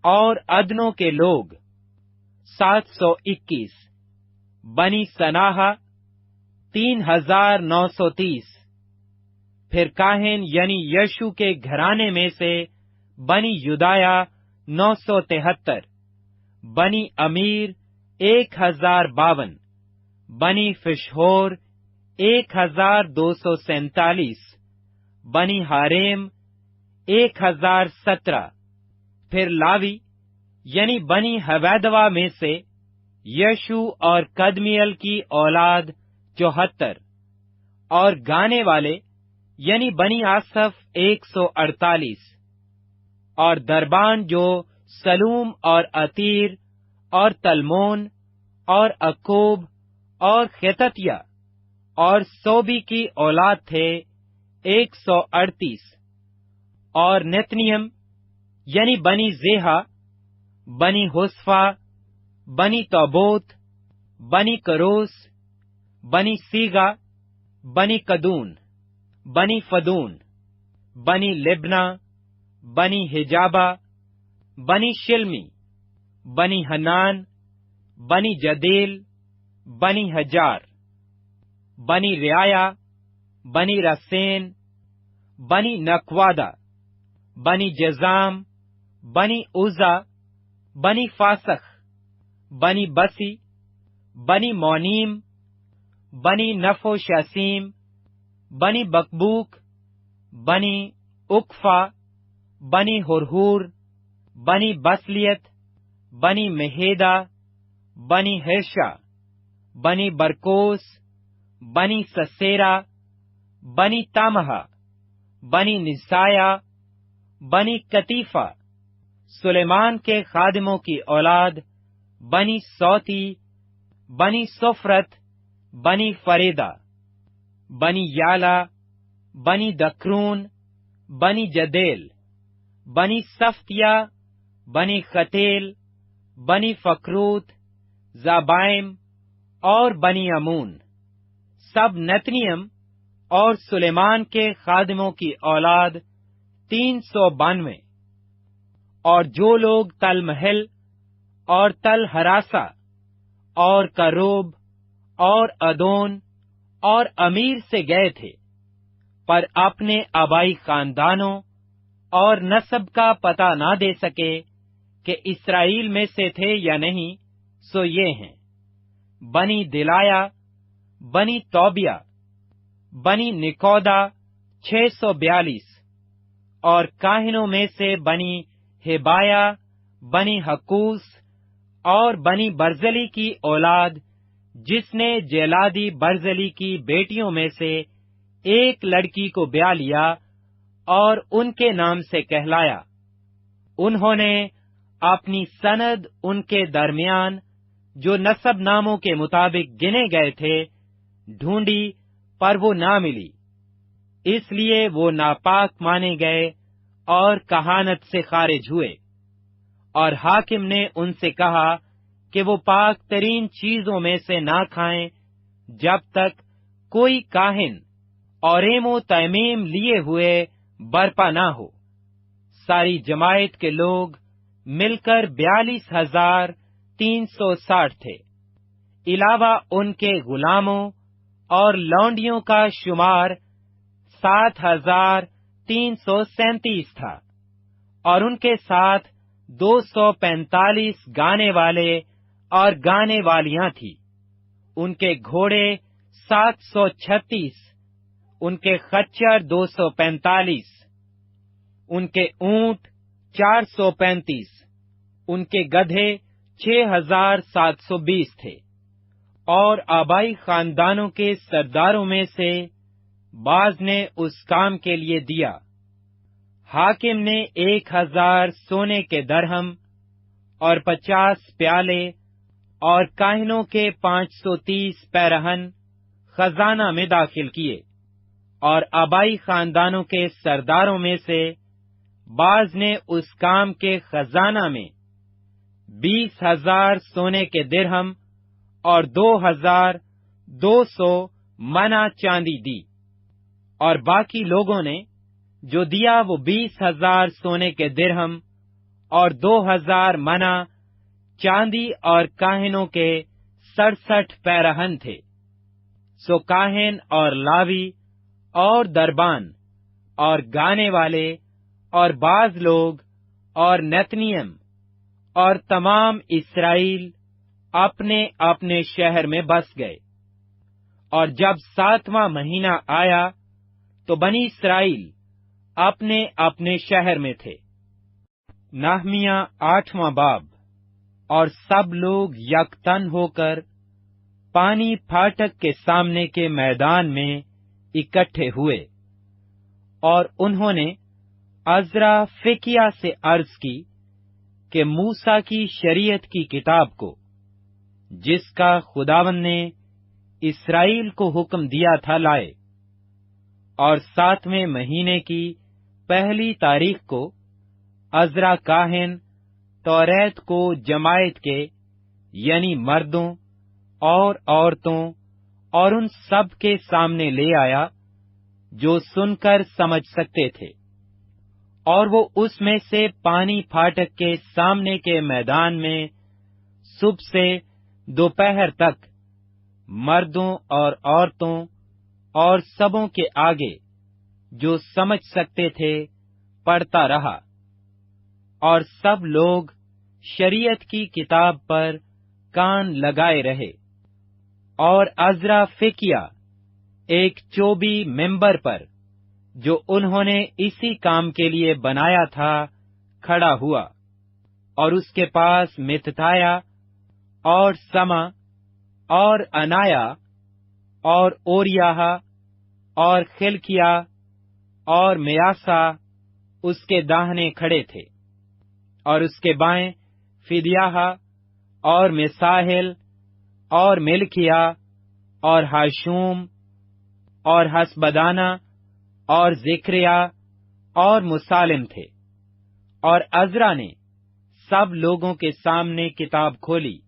A: और अदनों के लोग 721, बनी सनाहा 3930। फिर काहिन यानी यशु के घराने में से बनी युदाया 973, बनी अमीर 1052, बनी फिशहोर 1247, बनी हारेम 1017। फिर लावी यानी बनी हवैदवा में से यशु और कदमियल की औलाद 74, और गाने वाले यानी बनी आसफ 148, और दरबान जो सलूम और अतीर और तलमोन और अकोब और खेततिया और सोबी की औलाद थे 138, और नेतनियम यानी बनी जेहा, बनी होस्फा, बनी तोबोत, बनी करोस, बनी सीगा, बनी कदून, बनी फदून, बनी लिब्ना, बनी हिजाबा, बनी शिल्मी, बनी हनान, बनी जदेल, बनी हजार, बनी रियाया, बनी रसेन, बनी नकवादा, बनी जजाम, बनी उजा, बनी फासख, बनी बसी, बनी मौनीम, बनी नफो शासीम, बनी बकबूक, बनी उकफा, बनी हुरहूर, बनी बसलियत, बनी मेहेदा, बनी हिर्शा, बनी बरकोस, बनी ससेरा, बनी तामहा, बनी निसाया, बनी कतीफा, सुलेमान के खादिमों की औलाद, बनी सौती, बनी सोफरत, बनी फरेदा, बनी याला, बनी दक्रून, बनी जदेल, बनी सफ्तिया, बनी खतेल, बनी फकरूत, जाबाइम और बनी अमून, सब नतनियम और सुलेमान के खादिमों की औलाद 392। और जो लोग तल महल और तल हरासा और करोब और अदोन और अमीर से गए थे, पर अपने आबाई खानदानों और नस्ब का पता ना दे सके कि इस्राएल में से थे या नहीं, सो ये हैं: बनी दिलाया, बनी तौबिया, बनी निकोदा 642, और काहिनों में से बनी हेबाया, बनी हकूस और बनी बर्जली की औलाद, जिसने जेलादी बर्जली की बेटियों में से एक लड़की को ब्याह लिया और उनके नाम से कहलाया। उन्होंने अपनी सनद उनके दरमियान जो नसब नामों के मुताबिक गिने गए थे ढूंढी, पर वो ना मिली, इसलिए वो नापाक माने गए और कहानत से खारिज हुए। और हाकिम ने उनसे कहा कि वो पाक तरीन चीजों में से ना खाएं जब तक कोई काहिन औरेमो तैमीम लिए हुए बरपा ना हो। सारी जमायत के लोग मिलकर 42,360 थे। इलावा उनके गुलामों और लौंडियों का शुमार 7,337 था, और उनके साथ 245 गाने वाले और गाने वालियां थी। उनके घोड़े 736, उनके खच्चर 245, उनके ऊंट 435, उनके गधे 6,720 थे। और आबाई खानदानों के सरदारों में से बाज ने उस काम के लिए दिया। हाकिम ने 1,000 सोने के दरहम और 50 प्याले اور काहिनों के 530 पैरहन खजाना में दाखिल किए, और आबाई खानदानों के सरदारों में से बाज ने उस काम के खजाना में 20,000 सोने के दिरहम और 2,200 मना चांदी दी। और बाकी लोगों ने जो दिया वो 20,000 सोने के दिरहम और 2,000 मना चांदी और काहिनों के 67 पैरहन थे। सो काहिन और लावी और दरबान और गाने वाले और बाज लोग और नेतनियम और तमाम इस्राएल अपने अपने शहर में बस गए। और जब 7वां महीना आया तो बनी इस्राएल अपने अपने शहर में थे। नहमिया 8वां बाब। और सब लोग यकतन होकर पानी फाटक के सामने के मैदान में इकट्ठे हुए, और उन्होंने अज़रा फिकिया से अर्ज की कि मूसा की शरीयत की किताब को, जिसका खुदावंद ने इस्राएल को हुक्म दिया था, लाए। और 7वें महीने की पहली तारीख को अज़रा काहिन तौरेत को जमायत के यानी मर्दों और औरतों और उन सब के सामने ले आया जो सुनकर समझ सकते थे। और वो उसमें से पानी फाटक के सामने के मैदान में सुबह से दोपहर तक मर्दों और औरतों और सबों के आगे जो समझ सकते थे पढ़ता रहा। और सब लोग शरीयत की किताब पर कान लगाए रहे। और अज़रा फिकिया एक चोबी मिंबर पर, जो उन्होंने इसी काम के लिए बनाया था, खड़ा हुआ। और उसके पास मित्ताया और समा और अनाया और ओरियाह और खिलकिया और मेयासा उसके दाहिने खड़े थे। और उसके बाएं फिदियाह और मिसाहिल और मिल्किया और हाशूम और हसबदाना और जिक्रिया और मुसालिम थे। और अज़रा ने सब लोगों के सामने किताब खोली,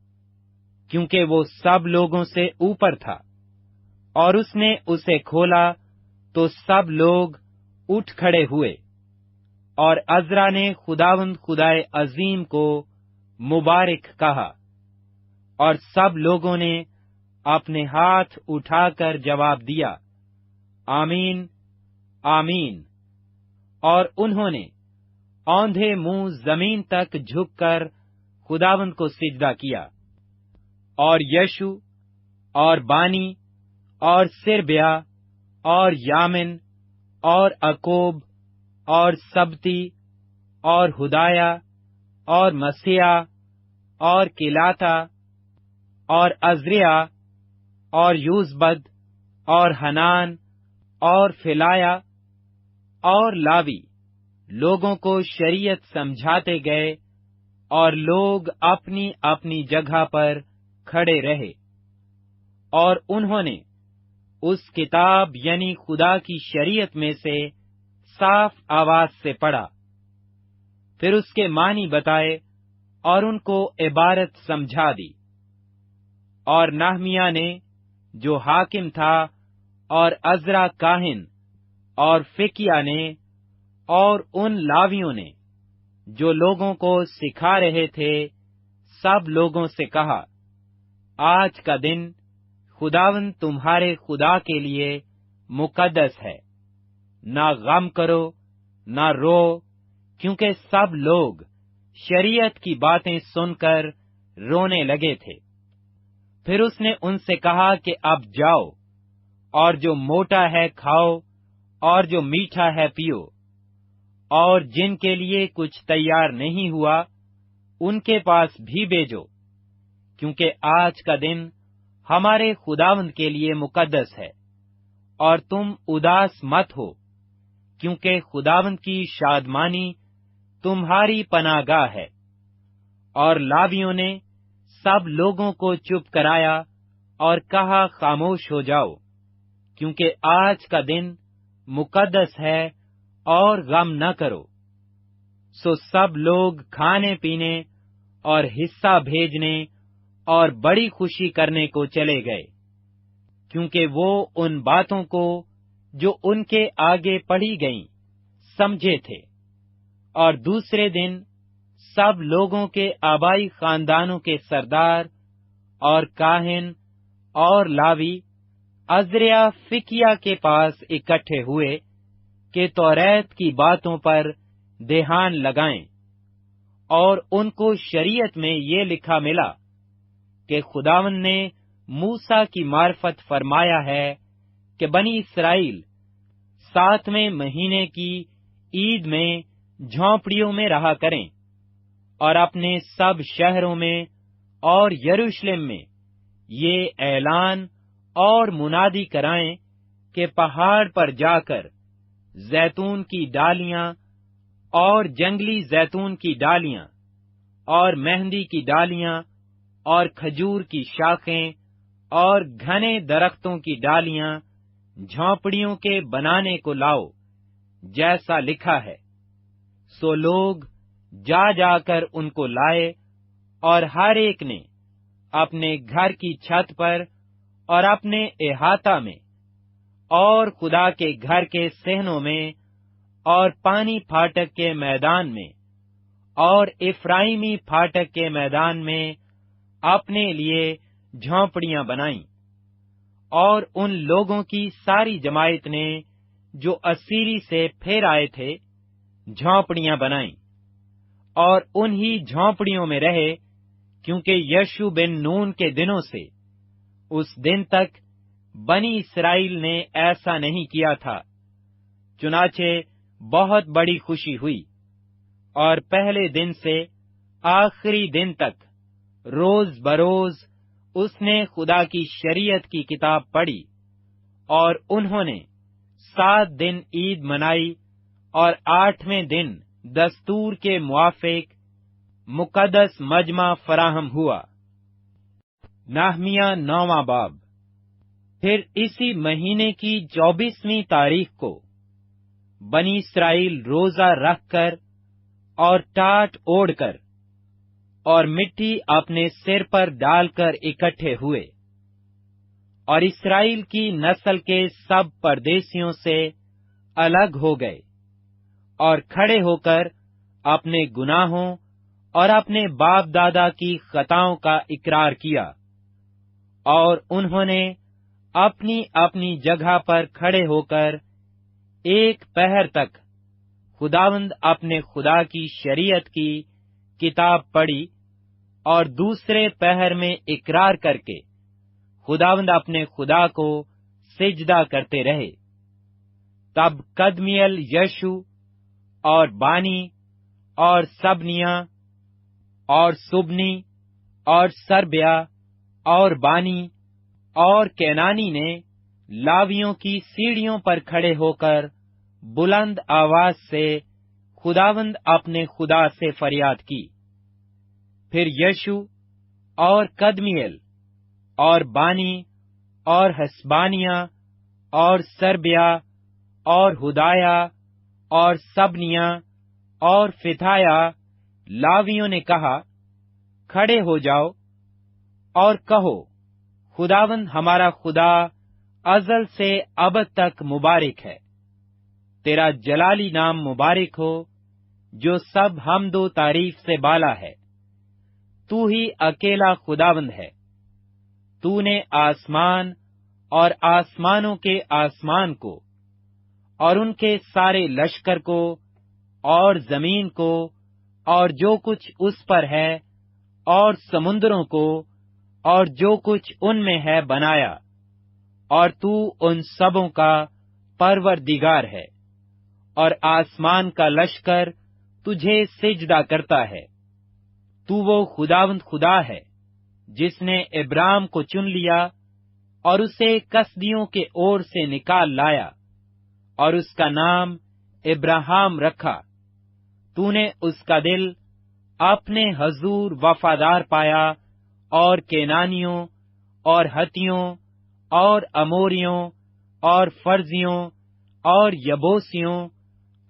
A: क्योंकि वो सब लोगों से ऊपर था। और उसने उसे खोला तो सब लोग उठ खड़े हुए। और अज़रा ने खुदावंद खुदाए अजीम को मुबारक कहा। और सब लोगों ने अपने हाथ उठाकर जवाब दिया, आमीन, आमीन। और उन्होंने औंधे मुंह जमीन तक झुककर खुदावंद को सिजदा किया। और यशु और बानी और सिरबिया और यामिन और अकोब और सबती और हुदाया और मसीहा और किलाता और अज़रिया और यूज़बद और हनान और फिलाया और लावी लोगों को शरीयत समझाते गए। और लोग अपनी अपनी जगह पर खड़े रहे। और उन्होंने उस किताब यानी खुदा की शरीयत में से साफ आवाज से पढ़ा, फिर उसके मानी बताए और उनको इबारत समझा दी। और नहमिया ने, जो हाकिम था, और अज़रा काहिन और फिकिया ने और उन लावियों ने जो लोगों को सिखा रहे थे, सब लोगों से कहा, आज का दिन खुदावंद तुम्हारे खुदा के लिए मुकद्दस है। ना गम करो, ना रो, क्योंकि सब लोग शरीयत की बातें सुनकर रोने लगे थे। फिर उसने उनसे कहा कि अब जाओ और जो मोटा है खाओ और जो मीठा है पियो, और जिनके लिए कुछ तैयार नहीं हुआ उनके पास भी भेजो, क्योंकि आज का दिन हमारे खुदावंद के लिए मुकद्दस है। और तुम उदास मत हो, क्योंकि खुदावंद की शादमानी तुम्हारी पनाहगाह है। और लावियों ने सब लोगों को चुप कराया और कहा, खामोश हो जाओ, क्योंकि आज का दिन मुकद्दस है और गम न करो। सो सब लोग खाने पीने और हिस्सा भेजने और बड़ी खुशी करने को चले गए, क्योंकि वो उन बातों को जो उनके आगे पढ़ी गईं समझे थे। और दूसरे दिन सब लोगों के आबाई खानदानों के सरदार और काहिन और लावी अज़रिया फिकिया के पास इकट्ठे हुए कि तौरात की बातों पर ध्यान लगाएं। और उनको शरीयत में ये लिखा मिला कि खुदावंद ने मूसा की मार्फत फरमाया है कि बनी इसराइल 7वें महीने की ईद में झोंपड़ियों में रहा करें और अपने सब शहरों में और यरूशलेम में ये ऐलान और मुनादी कराएं कि पहाड़ पर जाकर जैतून की डालियां और जंगली जैतून की डालियां और मेहंदी की डालियां और खजूर की शाखें और घने दरख्तों की डालियां झोंपड़ियों के बनाने को लाओ, जैसा लिखा है। सो लोग जा जाकर उनको लाए, और हर एक ने अपने घर की छत पर और अपने इहाता में और खुदा के घर के सहनों में और पानी फाटक के मैदान में और इफ्राइमी फाटक के मैदान में अपने लिए झोंपड़ियां बनाईं। और उन लोगों की सारी जमायत ने जो असीरी से फिर आए थे झोंपड़ियां बनाईं और उन्हीं झोंपड़ियों में रहे, क्योंकि यशु बिन नून के दिनों से उस दिन तक बनी इसराइल ने ऐसा नहीं किया था। चुनाचे बहुत बड़ी खुशी हुई, और पहले दिन से आखिरी दिन तक रोज बरोज उसने खुदा की शरीयत की किताब पढ़ी। और उन्होंने 7 दिन ईद मनाई, और 8वें दिन दस्तूर के मुआफिक मुकद्दस मजमा फराहम हुआ। नहमिया 9वां बाब। फिर इसी महीने की 24वीं तारीख को बनी इसराइल रोजा रखकर और टाट ओढ़कर और मिट्टी अपने सिर पर डालकर इकट्ठे हुए, और इसराइल की नस्ल के सब परदेशियों से अलग हो गए, और खड़े होकर अपने गुनाहों और अपने बाप दादा की खताओं का इकरार किया। और उन्होंने अपनी अपनी जगह पर खड़े होकर एक पहर तक खुदावंद अपने खुदा की शरीयत की किताब पढ़ी, और दूसरे पहर में इकरार करके खुदावंद अपने खुदा को सिजदा करते रहे। तब कदमियल यशु और बानी और सबनिया और सुबनी और सरब्या और बानी और कैनानी ने लावियों की सीढ़ियों पर खड़े होकर बुलंद आवाज से खुदावंद अपने खुदा से फरियाद की। फिर यशु और कदमियल और बानी और हसबानिया और सरब्या और हुदाया और सबनिया और फिथाया लावियों ने कहा, खड़े हो जाओ और कहो, खुदावंद हमारा खुदा अजल से अब तक मुबारक है। तेरा जलाली नाम मुबारक हो, जो सब हमदो तारीफ से बाला है। तू ही अकेला खुदावंद है। तूने आसमान और आसमानों के आसमान को और उनके सारे लश्कर को और जमीन को और जो कुछ उस पर है और समुद्रों को और जो कुछ उनमें है बनाया, और तू उन सबों का परवरदिगार है, और आसमान का लश्कर तुझे सिजदा करता है। तू वो खुदावंद खुदा है जिसने इब्राम को चुन लिया और उसे कसदियों के ओर से निकाल लाया, और उसका नाम इब्राहिम रखा। तूने उसका दिल अपने हजूर वफादार पाया اور केनानियों और हत्तियों और अमोरियों और फर्जियों और यबूसियों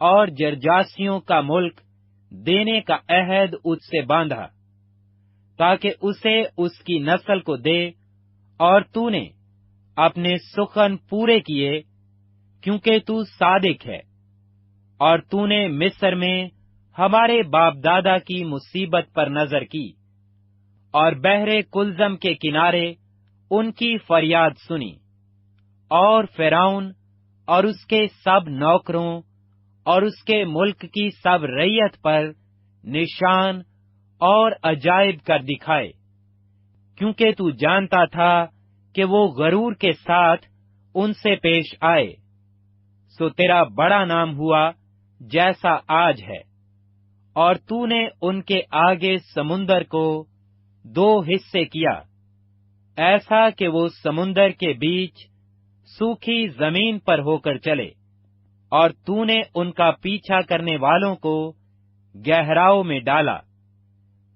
A: और जर्जासियों का मुल्क देने का अहद उससे बांधा, ताकि उसे उसकी नस्ल को दे। और तूने अपने सुखन पूरे किए, क्योंकि तू सादिक है। और तूने मिस्र में हमारे बाप दादा की मुसीबत पर नजर की, और बहरे कुलजम के किनारे उनकी फरियाद सुनी। और फिरौन और उसके सब नौकरों और उसके मुल्क की सब रैयत पर निशान और अजायब कर दिखाए, क्योंकि तू जानता था कि वो गरूर के साथ उनसे पेश आए। सो तेरा बड़ा नाम हुआ जैसा आज है। और तूने उनके आगे समुन्दर को 2 हिस्से किया, ऐसा कि वो समुन्दर के बीच सूखी जमीन पर होकर चले। और तूने उनका पीछा करने वालों को गहराओं में डाला,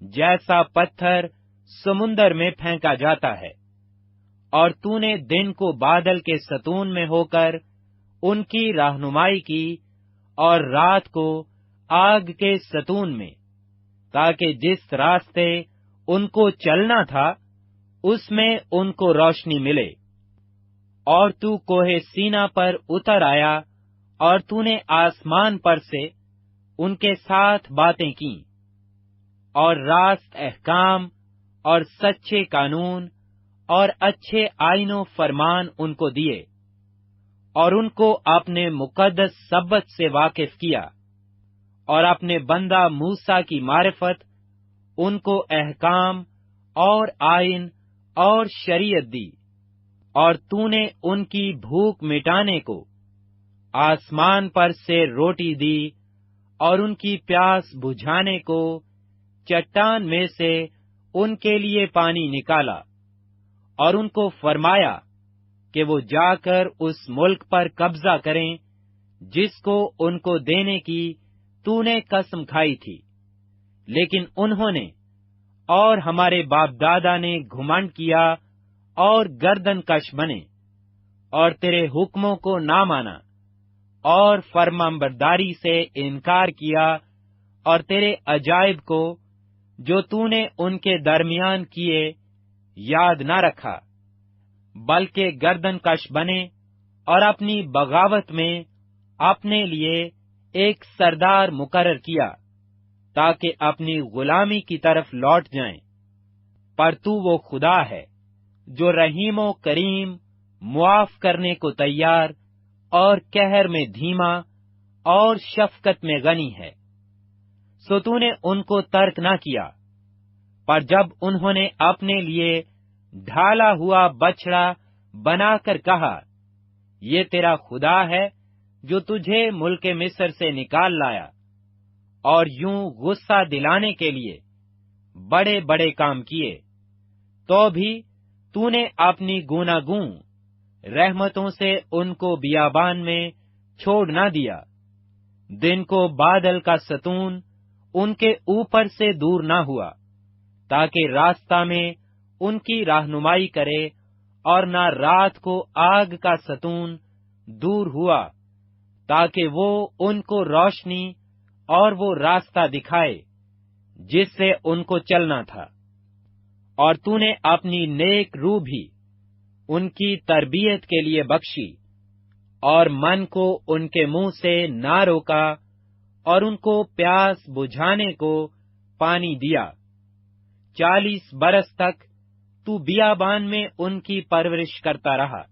A: जैसा पत्थर समुन्दर में फेंका जाता है। और तूने दिन को बादल के सतून में होकर उनकी रहनुमाई की, और रात को आग के सतून में, ताकि जिस रास्ते उनको चलना था उसमें उनको रोशनी मिले। और तू कोहे सीना पर उतर आया, और तूने आसमान पर से उनके साथ बातें की, और रास्त अहकाम और सच्चे कानून और अच्छे आईनो फरमान उनको दिए, और उनको अपने मुकद्दस सब्बत से वाकिफ किया। और अपने बंदा मूसा की मारिफत उनको अहकाम और आइन और शरीयत दी। और तूने उनकी भूख मिटाने को आसमान पर से रोटी दी, और उनकी प्यास बुझाने को चट्टान में से उनके लिए पानी निकाला। और उनको फरमाया कि वो जाकर उस मुल्क पर कब्जा करें जिसको उनको देने की तूने कसम खाई थी। लेकिन उन्होंने और हमारे बाप दादा ने घुमंड किया और गर्दन कश बने, और तेरे हुक्मों को ना माना, और फरमाबरदारी से इनकार किया, और तेरे अजायब को जो तूने उनके दरमियान किए याद न रखा, बल्कि गर्दन कश बने, और अपनी बगावत में अपने लिए एक सरदार मुकर्रर किया, ताकि अपनी गुलामी की तरफ लौट जाएं। पर तू वो खुदा है जो रहीमो करीम, मुआफ करने को तैयार, और कहर में धीमा, और शफकत में गनी है। सो तूने उनको तर्क न किया। पर जब उन्होंने अपने लिए ढाला हुआ बछड़ा बनाकर कहा, ये तेरा खुदा है जो तुझे मुल्क मिस्र से निकाल लाया, और यूं गुस्सा दिलाने के लिए बड़े बड़े काम किए, तो भी तूने अपनी गूनागूं रहमतों से उनको बियाबान में छोड़ न दिया। दिन को बादल का सतून उनके ऊपर से दूर न हुआ, ताकि रास्ता में उनकी रहनुमाई करे, और न रात को आग का सतून दूर हुआ, ताकि वो उनको रोशनी और वो रास्ता दिखाए जिससे उनको चलना था। और तूने अपनी नेक रूह भी उनकी तरबियत के लिए बख्शी, और मन को उनके मुंह से ना रोका, और उनको प्यास बुझाने को पानी दिया। 40 बरस तक तू बियाबान में उनकी परवरिश करता रहा।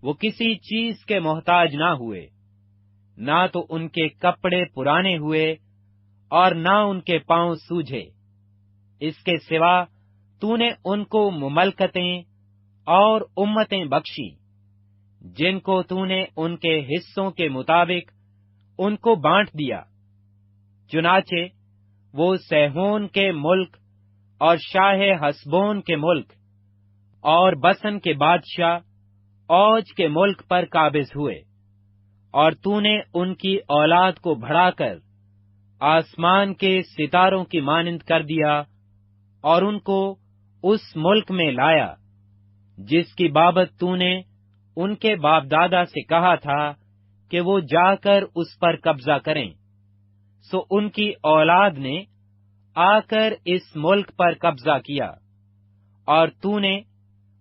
A: वो किसी चीज के मोहताज ना हुए, ना तो उनके कपड़े पुराने हुए, और ना उनके पांव सूझे। इसके सिवा तूने उनको मुमलकतें और उम्मतें बख्शी, जिनको तूने उनके हिस्सों के मुताबिक उनको बांट दिया। चुनाचे वो सहोन के मुल्क और शाह हसबोन के मुल्क और बसन के बादशाह औज के मुल्क पर काबिज हुए। और तूने उनकी औलाद को बढ़ाकर आसमान के सितारों की मानिंद कर दिया, और उनको اس ملک میں لایا جس کی بابت تو نے ان کے باپ دادا سے کہا تھا کہ وہ جا کر اس پر قبضہ کریں، سو ان کی اولاد نے آ کر اس ملک پر قبضہ کیا، اور تو نے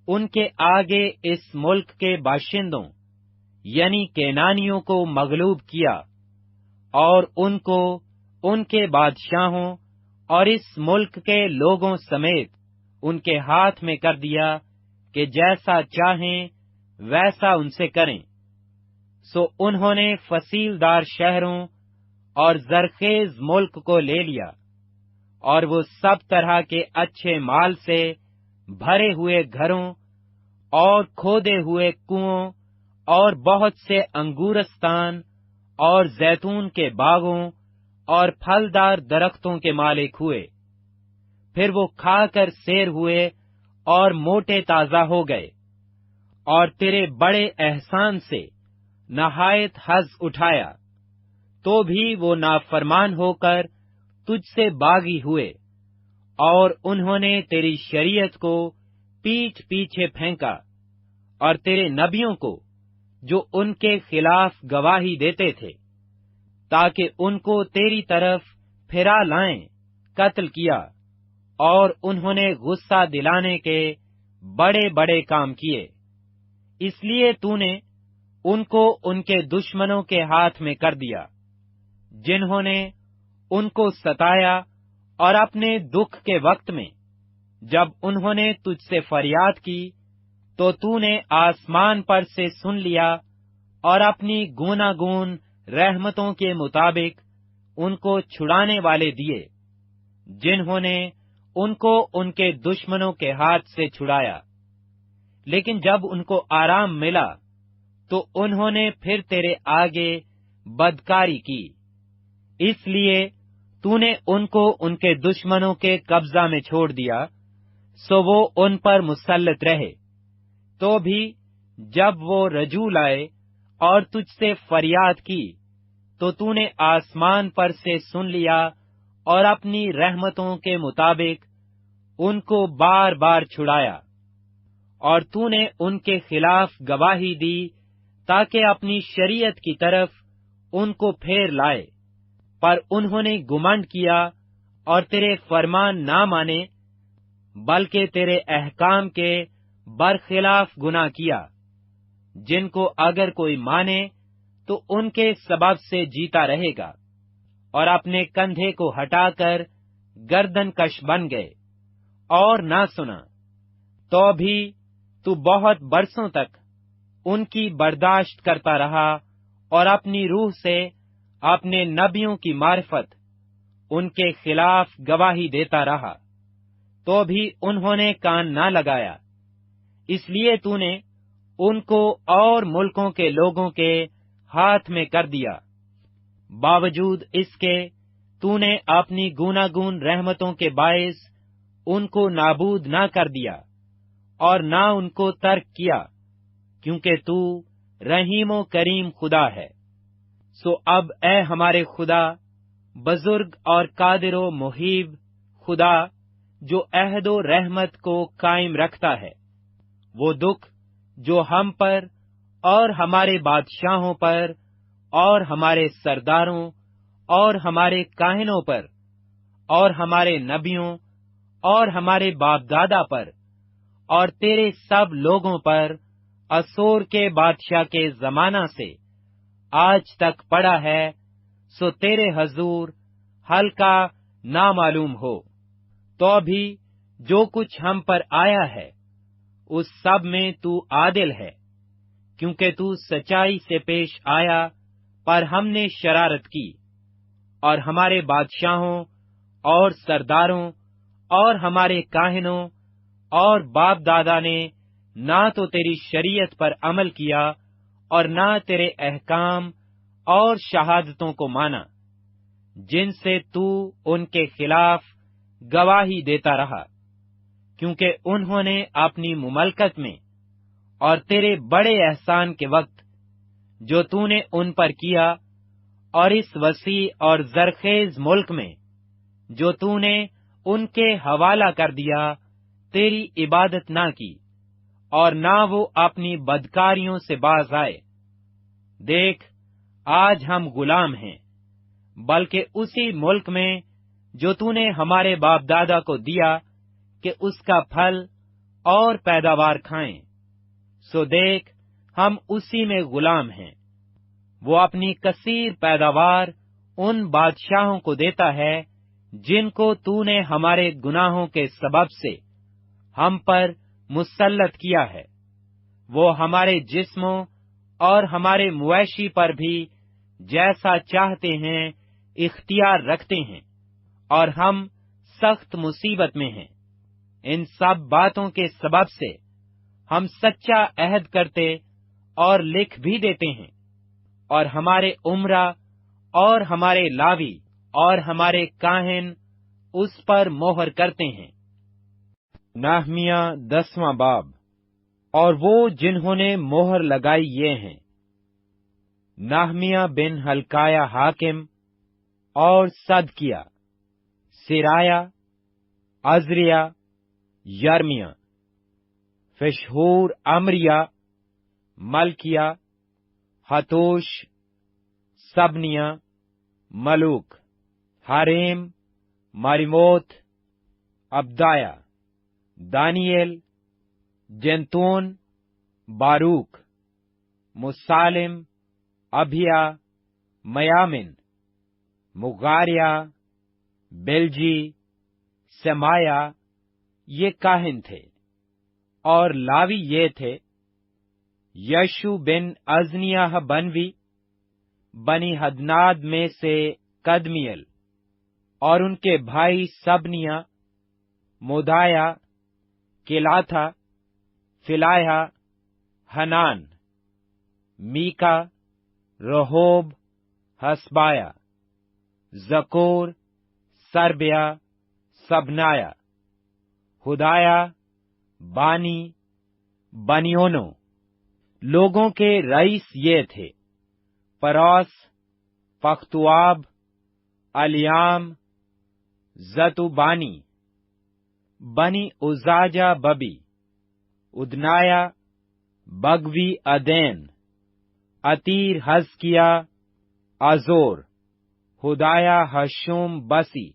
A: ان کے آگے اس ملک کے باشندوں یعنی کینانیوں کو مغلوب کیا، اور ان کو ان کے بادشاہوں اور اس ملک کے لوگوں سمیت ان کے ہاتھ میں کر دیا کہ جیسا چاہیں ویسا ان سے کریں۔ سو انہوں نے فصیلدار شہروں اور زرخیز ملک کو لے لیا، اور وہ سب طرح کے اچھے مال سے بھرے ہوئے گھروں اور کھودے ہوئے کنووں اور بہت سے انگورستان اور زیتون کے باغوں اور پھلدار درختوں کے مالک ہوئے۔ پھر وہ کھا کر سیر ہوئے اور موٹے تازہ ہو گئے، اور تیرے بڑے احسان سے نہایت حظ اٹھایا، تو بھی وہ نافرمان ہو کر تجھ سے باغی ہوئے، اور انہوں نے تیری شریعت کو پیٹھ پیچھے پھینکا، اور تیرے نبیوں کو جو ان کے خلاف گواہی دیتے تھے تاکہ ان کو تیری طرف پھرا لائیں، قتل کیا، اور انہوں نے غصہ دلانے کے بڑے بڑے کام کیے۔ اس لیے تو نے ان کو ان کے دشمنوں کے ہاتھ میں کر دیا، جنہوں نے ان کو ستایا، اور اپنے دکھ کے وقت میں جب انہوں نے تجھ سے فریاد کی تو نے آسمان پر سے سن لیا، اور اپنی گوناگون رحمتوں کے مطابق ان کو چھڑانے والے دیے، جنہوں نے ان کو ان کے دشمنوں کے ہاتھ سے چھڑایا۔ لیکن جب ان کو آرام ملا تو انہوں نے پھر تیرے آگے بدکاری کی، اس لیے تو نے ان کو ان کے دشمنوں کے قبضہ میں چھوڑ دیا، سو وہ ان پر مسلط رہے۔ تو بھی جب وہ رجوع لائے اور تجھ سے فریاد کی تو نے آسمان پر سے سن لیا، اور اپنی رحمتوں کے مطابق ان کو بار بار چھڑایا، اور تو نے ان کے خلاف گواہی دی تاکہ اپنی شریعت کی طرف ان کو پھیر لائے، پر انہوں نے گمنڈ کیا اور تیرے فرمان نہ مانے، بلکہ تیرے احکام کے برخلاف گناہ کیا، جن کو اگر کوئی مانے تو ان کے سبب سے جیتا رہے گا، اور اپنے کندھے کو ہٹا کر گردن کش بن گئے اور نہ سنا۔ تو بھی تو بہت برسوں تک ان کی برداشت کرتا رہا، اور اپنی روح سے اپنے نبیوں کی معرفت ان کے خلاف گواہی دیتا رہا، تو بھی انہوں نے کان نہ لگایا۔ اس لیے تو نے ان کو اور ملکوں کے لوگوں کے ہاتھ میں کر دیا۔ باوجود اس کے تو نے اپنی گوناگون رحمتوں کے باعث ان کو نابود نہ کر دیا، اور نہ ان کو ترک کیا، کیونکہ تو رحیم و کریم خدا ہے۔ سو اب اے ہمارے خدا، بزرگ اور قادر و محیب خدا، جو عہد و رحمت کو قائم رکھتا ہے، وہ دکھ جو ہم پر اور ہمارے بادشاہوں پر اور ہمارے سرداروں اور ہمارے کاہنوں پر اور ہمارے نبیوں اور ہمارے باپ دادا پر اور تیرے سب لوگوں پر اسور کے بادشاہ کے زمانہ سے آج تک پڑا ہے، سو تیرے حضور ہلکا نامعلوم ہو۔ تو بھی جو کچھ ہم پر آیا ہے اس سب میں تو عادل ہے، کیونکہ تو سچائی سے پیش آیا، پر ہم نے شرارت کی، اور ہمارے بادشاہوں اور سرداروں اور ہمارے کاہنوں اور باپ دادا نے نہ تو تیری شریعت پر عمل کیا اور نہ تیرے احکام اور شہادتوں کو مانا، جن سے تو ان کے خلاف گواہی دیتا رہا، کیونکہ انہوں نے اپنی مملکت میں اور تیرے بڑے احسان کے وقت جو تو نے ان پر کیا، اور اس وسیع اور زرخیز ملک میں جو تو نے ان کے حوالہ کر دیا، तेरी इबादत ना की, और ना वो अपनी बदकारियों से बाज आए। देख, आज हम गुलाम हैं, बल्कि उसी मुल्क में जो तूने हमारे बाप दादा को दिया, कि उसका फल और पैदावार खाएं। सो देख, हम उसी में गुलाम हैं। वो अपनी कसीर पैदावार उन बादशाहों को देता है जिनको तूने हमारे गुनाहों के सबब से हम पर मुसल्लत किया है। वो हमारे जिस्मों और हमारे मवेशी पर भी जैसा चाहते हैं इख्तियार रखते हैं, और हम सख्त मुसीबत में हैं। इन सब बातों के सबब से हम सच्चा अहद करते और लिख भी देते हैं, और हमारे उमरा और हमारे लावी और हमारे काहिन उस पर मोहर करते हैं। नहमिया 10वां बाब। और वो जिन्होंने मोहर लगाई ये हैं: नहमिया बिन हल्काया हाकिम, और सदकिया, सिराया, अजरिया, यर्मिया, फिशहूर, अमरिया, मलकिया, हतोश, सबनिया, मलूक, हारेम, मरिमोत, अब्दाया, दानियेल, जैतून, बारूक, मुसालिम, अभिया, मयामिन, मुगारिया, बेलजी, सेमाया, ये काहिन थे। और लावी ये थे: यशु बिन अजनियाह बनवी, बनी हदनाद में से कदमियल, और उनके भाई सबनिया, मोदाया, केलाथा, फिलाया, हनान, मीका, रहोब, हसबाया, जकोर, सरबिया, सबनाया, हुदाया, बानी, बनियोनो। लोगों के रईस ये थे: परोस, पख्तुआब, अलियाम, जतुबानी, बनी उजाजा बबी, उदनाया, बगवी अदैन, अतीर हजकिया, अजोर, हुदाया, हशुम, बसी,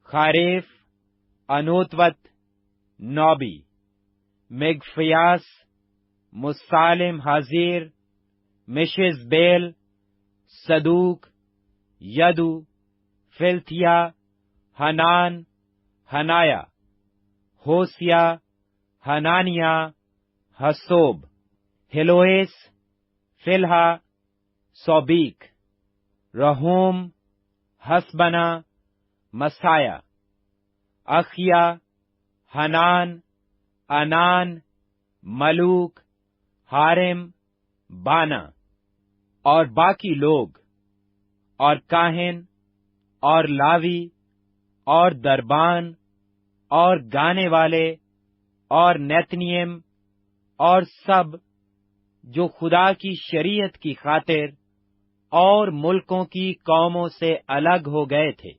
A: खारेफ, अनोतवत, नौबी, मिगफियास, मुसालिम, हाजिर, मिशिजबेल, सदूक, यदू, फिल्तिया, हनान, हनाया, होसिया, हनानिया, हसोब, हिलोएस, फिलहा, सौबीक, रहूम, हसबना, मसाया, अखिया, हनान, अनान, मलूक, हारिम, बाना, और बाकी लोग, और काहिन, और लावी, और दरबान, और गाने वाले, और नेतनियम, और सब जो खुदा की शरीयत की खातिर और मुल्कों की कौमों से अलग हो गए थे,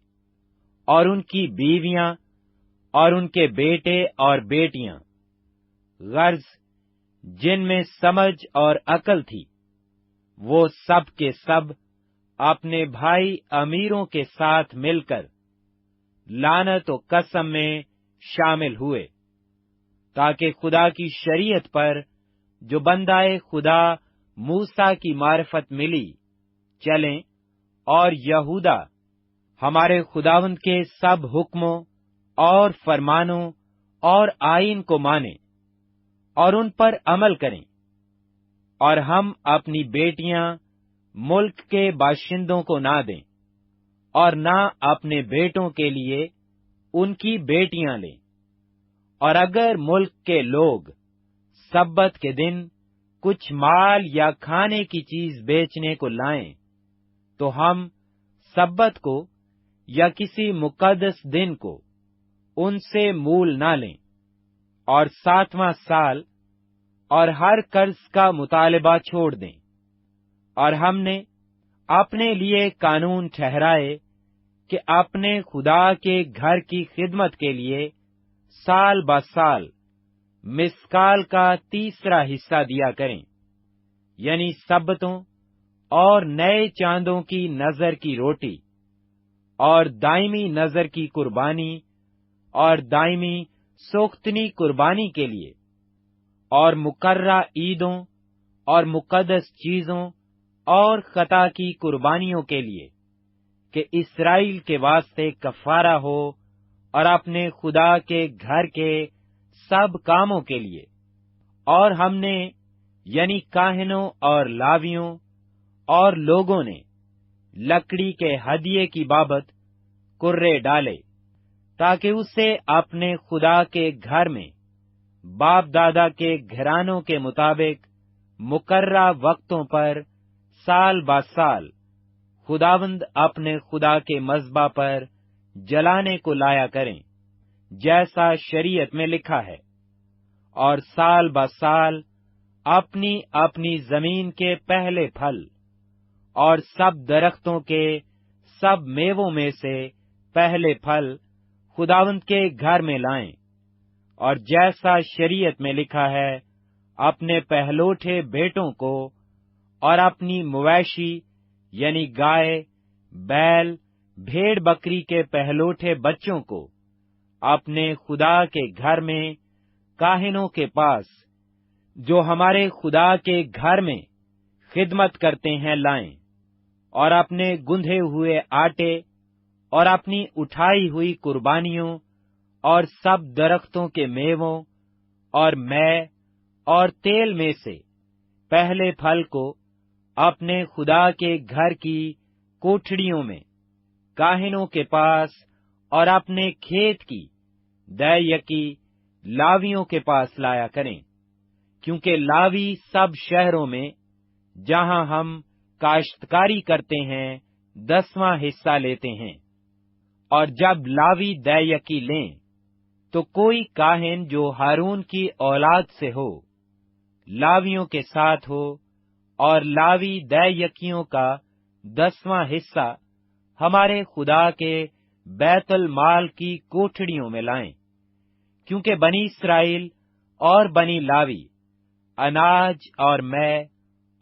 A: और उनकी बीवियां और उनके बेटे और बेटियां, गर्ज जिनमें समझ और अकल थी, वो सब के सब अपने भाई अमीरों के साथ मिलकर लानत व कसम में शामिल हुए, ताकि खुदा की शरीयत पर जो बंदाए खुदा मूसा की मार्फत मिली चलें, और यहूदा हमारे खुदावंद के सब हुक्मों और फरमानों और आईन को माने और उन पर अमल करें। और हम अपनी बेटियां मुल्क के बाशिंदों को ना दें, और ना अपने बेटों के लिए उनकी बेटियां लें। और अगर मुल्क के लोग सब्बत के दिन कुछ माल या खाने की चीज बेचने को लाएं, तो हम सब्बत को या किसी मुकद्दस दिन को उनसे मूल ना लें। और 7वां साल और हर कर्ज का मुतालबा छोड़ दें। और हमने अपने लिए कानून ठहराए कि अपने खुदा के घर की खिदमत के लिए साल ब साल मिस्काल का तीसरा हिस्सा दिया करें, यानी सब्बतों और नए चांदों की नजर की रोटी और दायमी नजर की कुर्बानी और दायमी सोख्तनी कुर्बानी के लिए और मुकर्रा ईदों और मुकद्दस चीजों और खता की कुर्बानियों के लिए, कि इस्राएल के वास्ते कफारा हो और अपने खुदा के घर के सब कामों के लिए। और हमने यानी काहिनों और लावियों और लोगों ने लकड़ी के हदिये की बाबत कुर्रे डाले, ताकि उसे अपने खुदा के घर में बाप दादा के घरानों के मुताबिक मुकर्रा वक्तों पर साल ब साल खुदावंद अपने खुदा के मज़बा पर जलाने को लाया करें, जैसा शरीयत में लिखा है। और साल ब साल अपनी अपनी जमीन के पहले फल और सब दरख्तों के सब मेवों में से पहले फल खुदावंद के घर में लाएं। और जैसा शरीयत में लिखा है, अपने पहलोठे बेटों को और अपनी मवेशी यानी गाय, बैल, भेड़ बकरी के पहलोठे बच्चों को अपने खुदा के घर में काहिनों के पास, जो हमारे खुदा के घर में खिदमत करते हैं, लाएं। और अपने गुंधे हुए आटे और अपनी उठाई हुई कुर्बानियों और सब दरख्तों के मेवों और मै और तेल में से पहले फल को अपने खुदा के घर की कोठड़ियों में काहिनों के पास और अपने खेत की दैयकी लावियों के पास लाया करें, क्योंकि लावी सब शहरों में जहां हम काश्तकारी करते हैं 10वां हिस्सा लेते हैं। और जब लावी दैयकी लें, तो कोई काहिन जो हारून की औलाद से हो, लावियों के साथ हो, और लावी दैयकियों का 10वां हिस्सा हमारे खुदा के बैतुल माल की कोठड़ियों में लाएं, क्योंकि बनी इस्राएल और बनी लावी अनाज और मै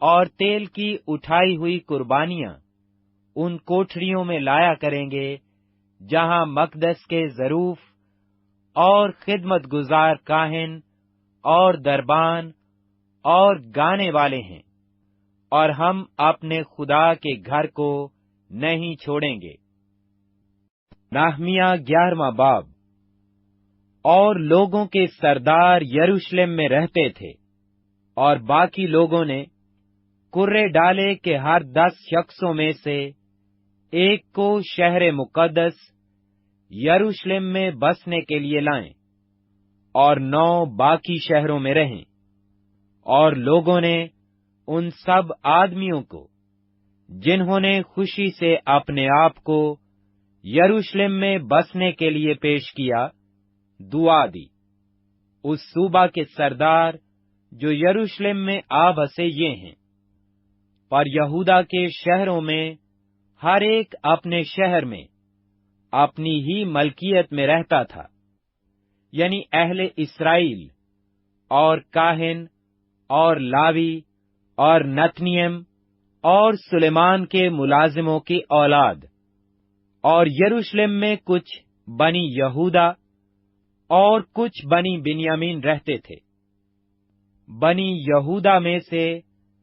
A: और तेल की उठाई हुई कुर्बानियां उन कोठड़ियों में लाया करेंगे, जहां मकदस के जरूफ और खिदमत गुजार काहिन और दरबान और गाने वाले हैं। और हम अपने खुदा के घर को नहीं छोड़ेंगे। नहमिया 11वां बाब। और लोगों के सरदार यरूशलेम में रहते थे, और बाकी लोगों ने कुर्रे डाले कि हर 10 शख्सों में से एक को शहर मुकद्दस यरूशलेम में बसने के लिए लाएं, और 9 बाकी शहरों में रहें। और लोगों ने उन सब आदमियों को, जिन्होंने खुशी से अपने आप को यरूशलेम में बसने के लिए पेश किया, दुआ दी। उस सूबा के सरदार जो यरूशलेम में आ बसे ये हैं। पर यहूदा के शहरों में हर एक अपने शहर में अपनी ही मलकियत में रहता था, यानी अहले इस्राएल और काहिन और लावी और नतनियम और सुलेमान के मुलाजिमों की औलाद। और यरूशलेम में कुछ बनी यहूदा और कुछ बनी बिन्यामीन रहते थे। बनी यहूदा में से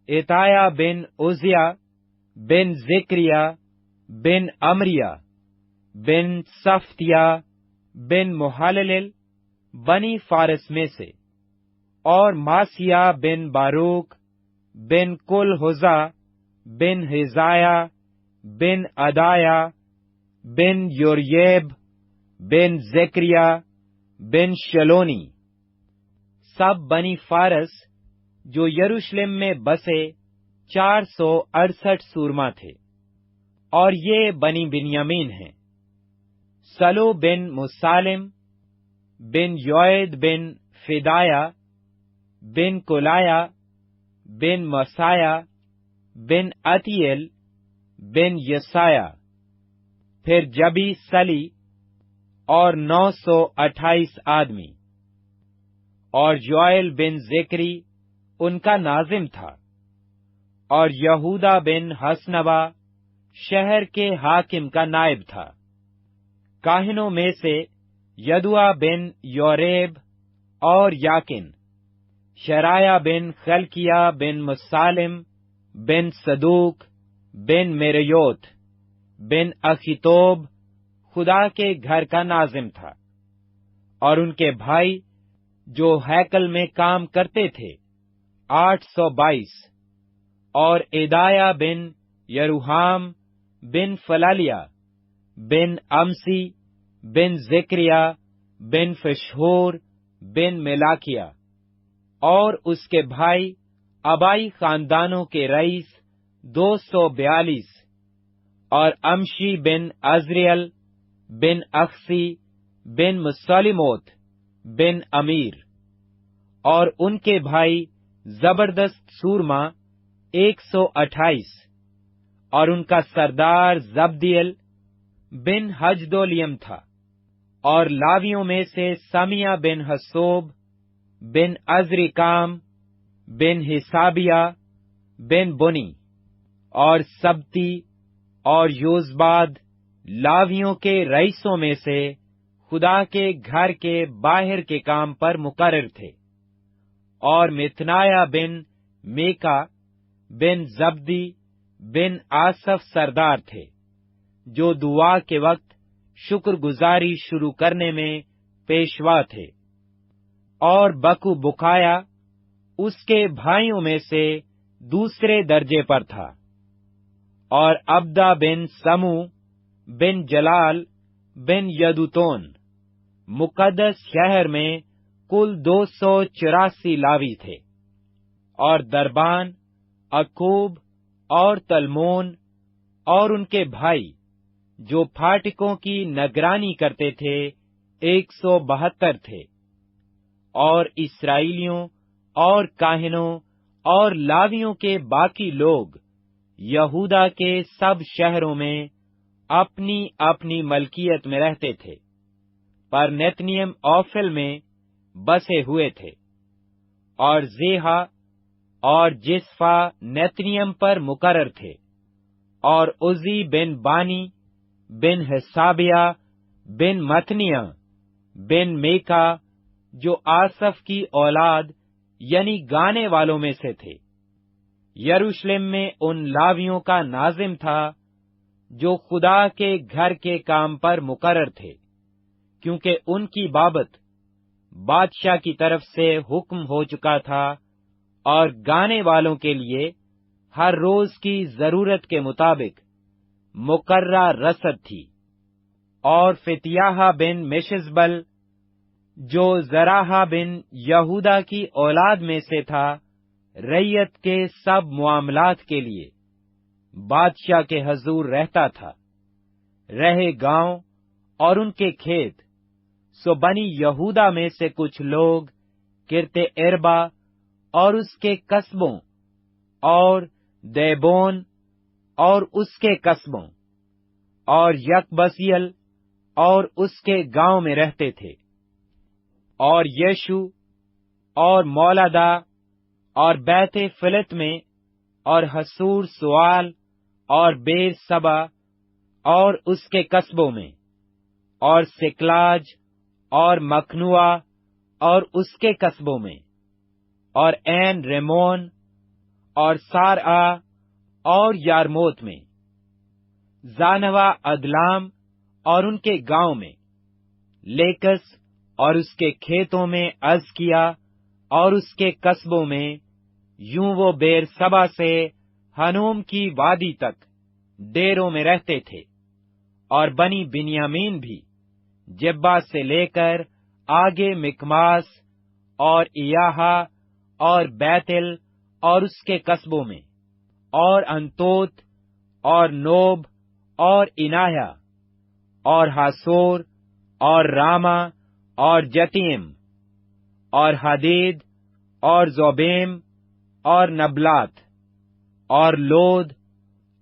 A: इताया बिन उजिया बिन जिक्रिया बिन अमरिया बिन सफ्तिया बिन मुहल्लिल बनी फारस में से, और मासिया बिन बारूक बिन कुलहुजा बिन हिजाया बिन अदाया बिन योरेब बिन ज़करिया बिन शलोनी, सब बनी फारस जो यरूशलेम में बसे 468 सूरमा थे। और ये बनी बिन्यामीन हैं, सलो बिन मुसालिम बिन योएद बिन फिदाया बिन कोलाया बिन मसाया बिन अतियल बिन यसाया, फिर जबी सली اور 928 آدمی، اور یوئیل بن ذکری ان کا ناظم تھا، اور یہودا بن حسنبا شہر کے حاکم کا نائب تھا۔ کاہنوں میں سے یدوا بن یوریب اور یاکن، شرائع بن خلقیہ بن مسالم بن صدوق بن میریوت بن اخیتوب خدا کے گھر کا ناظم تھا، اور ان کے بھائی جو ہیکل میں کام کرتے تھے 822، اور ادایا بن یروحام بن فلالیہ بن امسی بن ذکریہ بن فشہور بن ملاکیہ، اور اس کے بھائی ابائی خاندانوں کے رئیس 242، اور امشی بن عزریل بن اخسی بن مسلموت بن امیر، اور ان کے بھائی زبردست سورما 128، اور ان کا سردار زبدیل بن حجدولیم تھا۔ اور لاویوں میں سے سمیہ بن حسوب بن عزرکام بن حسابیہ بن بنی، اور سبتی اور یوزباد لاویوں کے رئیسوں میں سے خدا کے گھر کے باہر کے کام پر مقرر تھے۔ اور متنایا بن میکا بن زبدی بن آصف سردار تھے، جو دعا کے وقت شکر گزاری شروع کرنے میں پیشوا تھے۔ اور بکو بکایا اس کے بھائیوں میں سے دوسرے درجے پر تھا۔ اور عبدہ بن سمو بن جلال بن یدوتون، مقدس شہر میں کل 284 لاوی تھے۔ اور دربان، اکوب اور تلمون اور ان کے بھائی جو پھاٹکوں کی نگرانی کرتے تھے 172 تھے۔ اور اسرائیلیوں اور کاہنوں اور لاویوں کے باقی لوگ یہودا کے سب شہروں میں اپنی اپنی ملکیت میں رہتے تھے، پر نیتنیم اوفل میں بسے ہوئے تھے۔ اور زیحا اور جسفا نیتنیم پر مقرر تھے، اور عزی بن بانی بن حسابیہ بن متنیہ بن میکا جو آصف کی اولاد یعنی گانے والوں میں سے تھے، یروشلم میں ان لاویوں کا ناظم تھا جو خدا کے گھر کے کام پر مقرر تھے، کیونکہ ان کی بابت بادشاہ کی طرف سے حکم ہو چکا تھا، اور گانے والوں کے لیے ہر روز کی ضرورت کے مطابق مقررہ رسد تھی۔ اور فتیاہ بن مشزبل جو زراحہ بن یہودا کی اولاد میں سے تھا، رعیت کے سب معاملات کے لیے بادشاہ کے حضور رہتا تھا، رہے گاؤں اور ان کے کھیت۔ سو بنی یہودا میں سے کچھ لوگ کرتے اربا اور اس کے قصبوں، اور دیبون اور اس کے قصبوں، اور یکبسیل اور اس کے گاؤں میں رہتے تھے۔ اور یشو اور مولدا اور بیت فلت میں، اور حسور سوال اور بیر سبا اور اس کے قصبوں میں، اور سکلاج اور مخنوع اور اس کے قصبوں میں، اور این ریمون اور سارآ اور یارموت میں، زانوا ادلام اور ان کے گاؤں میں، لیکس اور اس کے کھیتوں میں ازکیا اور اس کے قصبوں میں، یوں وہ بیر سبا سے ہنوم کی وادی تک ڈیروں میں رہتے تھے۔ اور بنی بنیامین بھی جبا سے لے کر آگے مکماس اور ایاہا اور بیتل اور اس کے قصبوں میں، اور انتوت اور نوب اور انایا اور حاسور اور راما اور جتیم اور حدید اور زوبیم اور نبلات اور لود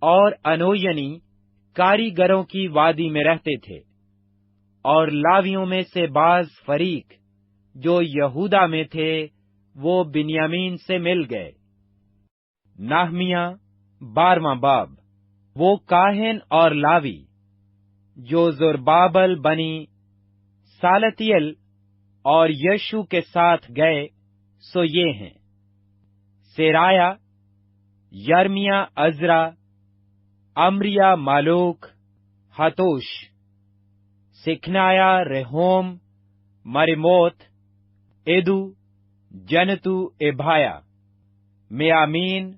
A: اور انوینی کاریگروں کی وادی میں رہتے تھے۔ اور لاویوں میں سے بعض فریق جو یہودا میں تھے وہ بنیامین سے مل گئے۔ نہمیہ 12واں باب۔ وہ کاہن اور لاوی جو زربابل بنی سالتیل اور یشو کے ساتھ گئے سو یہ ہیں: سیرایا، یرمیا، عزرا، امریا، مالوک، ہتوش، سکھنایا، رہوم، مرموت، ایدو، جنتو، ابھایا، میامین،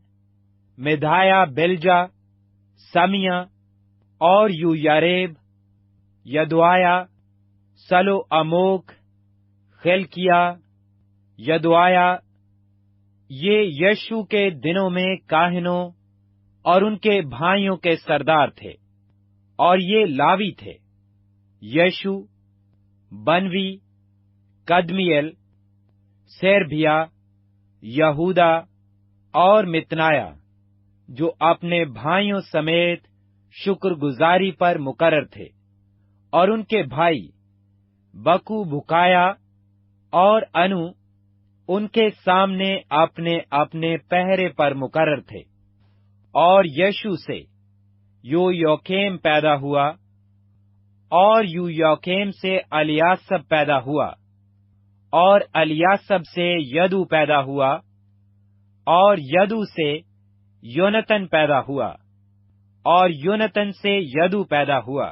A: مدھایا، بلجا، سمیا اور یویاریب، یدوایا، سلو اموک، خلکیا، یدوایا۔ یہ یشو کے دنوں میں کاہنوں اور ان کے بھائیوں کے سردار تھے، اور یہ لاوی تھے: یشو، بنوی، قدمیل، سیربیا، یہودا اور متنایا، جو اپنے بھائیوں سمیت شکر گزاری پر مقرر تھے، اور ان کے بھائی بکو، بکایا اور انو ان کے سامنے اپنے اپنے پہرے پر مقرر تھے۔ اور یشو سے یویاکیم پیدا ہوا، اور یویاکیم سے الیاسب پیدا ہوا، اور الیاسب سے یدو پیدا ہوا، اور یدو سے یونتن پیدا ہوا، اور یونتن سے یدو پیدا ہوا۔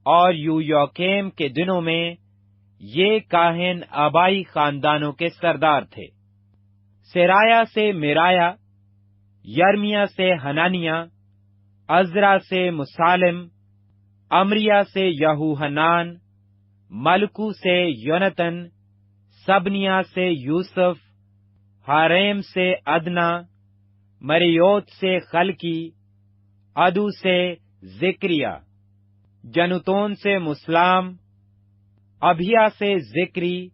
A: اور یویاکیم کے دنوں میں یہ کاہن آبائی خاندانوں کے سردار تھے: سرایا سے میرایا، یرمیا سے حنانیہ، عزرا سے مسالم، امریا سے یہوحنان، ملکو سے یونتن، سبنیا سے یوسف، حاریم سے ادنا، مریوت سے خلکی، ادو سے ذکریا، جنتون سے مسلام، ابھیا سے ذکری،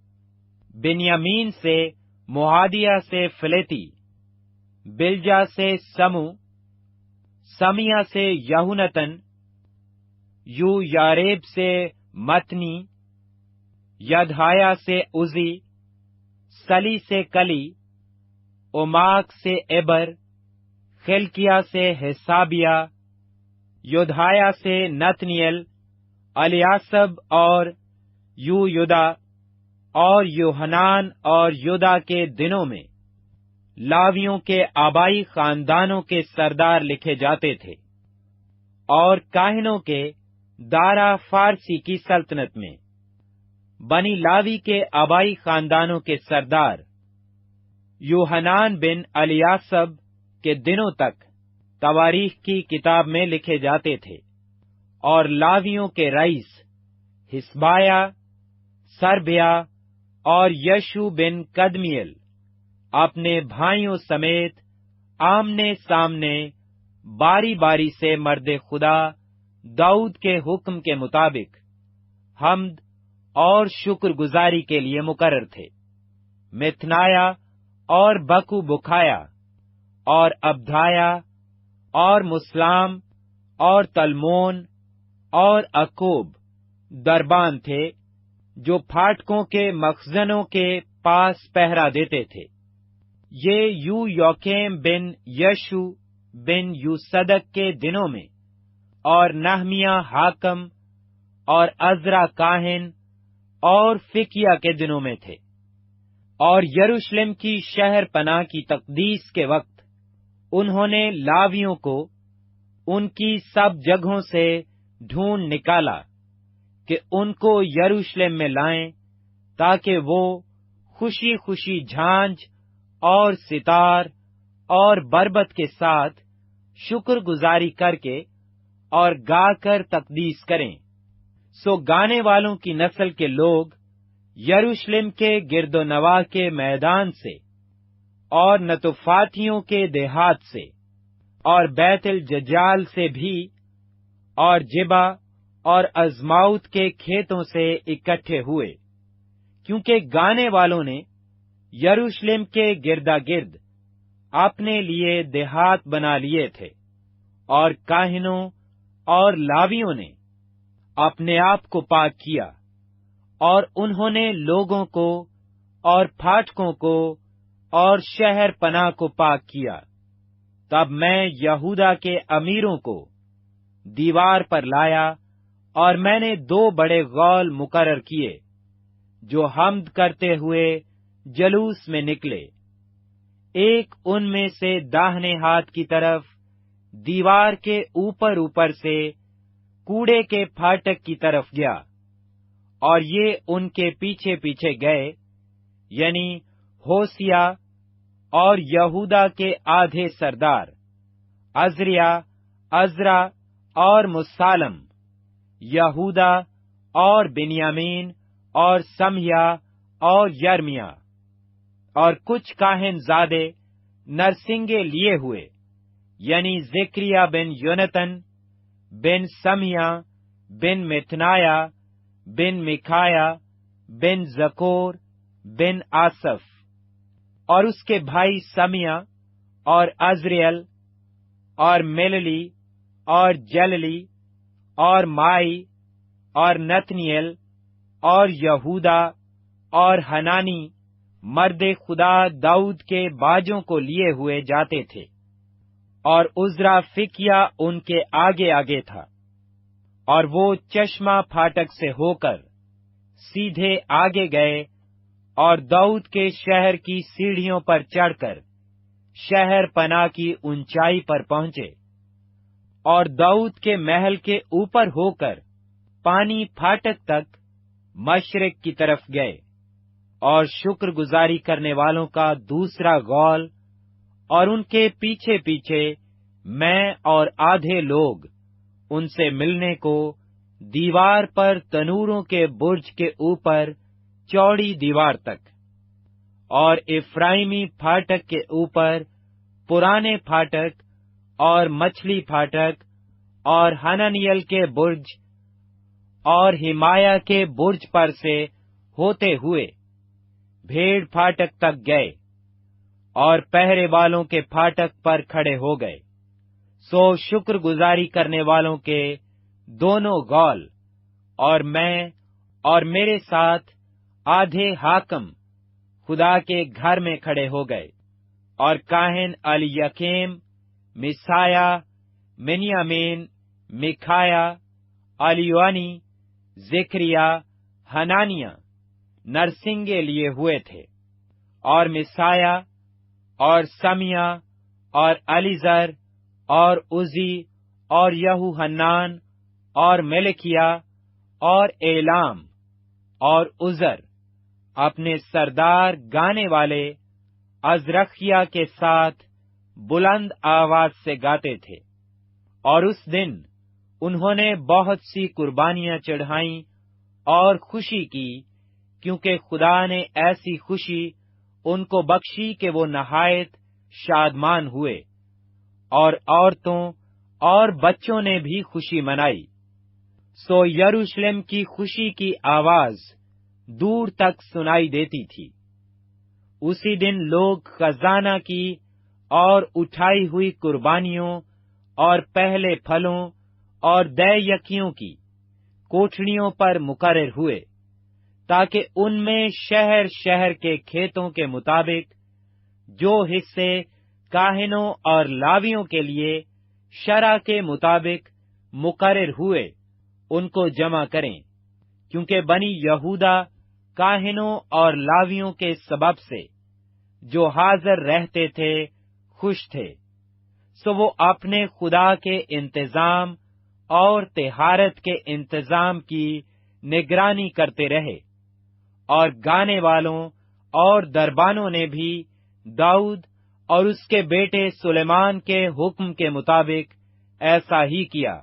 A: بنیامین سے موادیہ سے فلیتی، بلجا سے سمو، سمیا سے یہونتن، یویاریب سے متنی، یدھایا سے عزی، سلی سے کلی، اوماک سے عبر، خلکیا سے حسابیہ، یدھایا سے نتنیل، الیاسب اور یویدا۔ اور یوحنان اور یودا کے دنوں میں لاویوں کے آبائی خاندانوں کے سردار لکھے جاتے تھے۔ اور کاہنوں کے دارا فارسی کی سلطنت میں بنی لاوی کے آبائی خاندانوں کے سردار یوحنان بن الیاسب کے دنوں تک تواریخ کی کتاب میں لکھے جاتے تھے۔ اور لاویوں کے رئیس حسبایا، سربیا اور یشو بن قدمیل اپنے بھائیوں سمیت آمنے سامنے باری باری سے مرد خدا داؤد کے حکم کے مطابق حمد اور شکر گزاری کے لیے مقرر تھے۔ متنایا اور بکو، بکایا اور ابدھایا اور مسلام اور تلمون اور اکوب دربان تھے، جو پھاٹکوں کے مخزنوں کے پاس پہرا دیتے تھے۔ یہ یویاکیم بن یشو بن یوصدق کے دنوں میں، اور نہمیہ حاکم اور عزرا کاہن اور فکیہ کے دنوں میں تھے۔ اور یروشلم کی شہر پناہ کی تقدیس کے وقت انہوں نے لاویوں کو ان کی سب جگہوں سے ڈھونڈ نکالا کہ ان کو یروشلم میں لائیں، تاکہ وہ خوشی خوشی جھانج اور ستار اور بربت کے ساتھ شکر گزاری کر کے اور گا کر تقدیس کریں۔ سو گانے والوں کی نسل کے لوگ یروشلم کے گرد و نواح کے میدان سے اور نتوفاتیوں کے دیہات سے اور بیت الججال سے بھی اور جبا اور ازماؤت کے کھیتوں سے اکٹھے ہوئے، کیونکہ گانے والوں نے یروشلم کے گردا گرد اپنے لیے دیہات بنا لیے تھے، اور کاہنوں اور لاویوں نے اپنے آپ کو پاک کیا، اور انہوں نے لوگوں کو اور پھاٹکوں کو اور شہر پناہ کو پاک کیا۔ تب میں یہودا کے امیروں کو دیوار پر لایا، اور میں نے 2 بڑے غول مقرر کیے جو حمد کرتے ہوئے جلوس میں نکلے۔ ایک ان میں سے داہنے ہاتھ کی طرف دیوار کے اوپر سے کوڑے کے پھاٹک کی طرف گیا، اور یہ ان کے پیچھے پیچھے گئے، یعنی ہوسیا اور یہودا کے آدھے سردار عزریا، عزرا اور مسالم، یہودا اور بنیامین اور سمیا اور یرمیا، اور کچھ کاہن زادے نرسنگے لیے ہوئے، یعنی زکریا بن یونتن، بن سمیا، بن متنایا، بن مکھایا، بن زکور، بن آصف، اور اس کے بھائی سمیا اور عزریل اور مللی اور جللی اور مائی اور نتنیل اور یہودا اور حنانی مرد خدا داؤد کے باجوں کو لیے ہوئے جاتے تھے، اور عزرا فکیا ان کے آگے آگے تھا، اور وہ چشمہ پھاٹک سے ہو کر سیدھے آگے گئے، اور داؤد کے شہر کی سیڑھیوں پر چڑھ کر شہر پناہ کی اونچائی پر پہنچے، اور داؤد کے محل کے اوپر ہو کر پانی پھاٹک تک مشرق کی طرف گئے، اور شکر گزاری کرنے والوں کا دوسرا غول، اور ان کے پیچھے پیچھے میں اور آدھے لوگ ان سے ملنے کو دیوار پر تنوروں کے برج کے اوپر چوڑی دیوار تک، اور افرائیمی پھاٹک کے اوپر پرانے پھاٹک اور مچھلی پھاٹک اور حنانیل کے برج اور حمایہ کے برج پر سے ہوتے ہوئے بھیڑ پھاٹک تک گئے، اور پہرے والوں کے پھاٹک پر کھڑے ہو گئے۔ سو شکر گزاری کرنے والوں کے دونوں غول اور میں اور میرے ساتھ آدھے حاکم خدا کے گھر میں کھڑے ہو گئے، اور کاہن الیاکیم، مسایا، منیامین، مکھایا، الیوانی، زکریا، حنانیہ نرسنگے لیے ہوئے تھے، اور مسایا اور سمیا اور علیزر اور عزی اور یہوحنان اور ملکیا اور ایلام اور عزر اپنے سردار گانے والے عزرخیا کے ساتھ بلند آواز سے گاتے تھے، اور اس دن انہوں نے بہت سی قربانیاں چڑھائیں اور خوشی کی، کیونکہ خدا نے ایسی خوشی ان کو بخشی کہ وہ نہایت شادمان ہوئے، اور عورتوں اور بچوں نے بھی خوشی منائی۔ سو یروشلم کی خوشی کی آواز دور تک سنائی دیتی تھی۔ اسی دن لوگ خزانہ کی اور اٹھائی ہوئی قربانیوں اور پہلے پھلوں اور دے کی کوٹھڑیوں پر مقرر ہوئے، تاکہ ان میں شہر شہر کے کھیتوں کے مطابق جو حصے کاہنوں اور لاویوں کے لیے شرع کے مطابق مقرر ہوئے ان کو جمع کریں، کیونکہ بنی یہودا کاہنوں اور لاویوں کے سبب سے جو حاضر رہتے تھے خوش تھے۔ سو وہ اپنے خدا کے انتظام اور طہارت کے انتظام کی نگرانی کرتے رہے، اور گانے والوں اور دربانوں نے بھی داؤد اور اس کے بیٹے سلیمان کے حکم کے مطابق ایسا ہی کیا،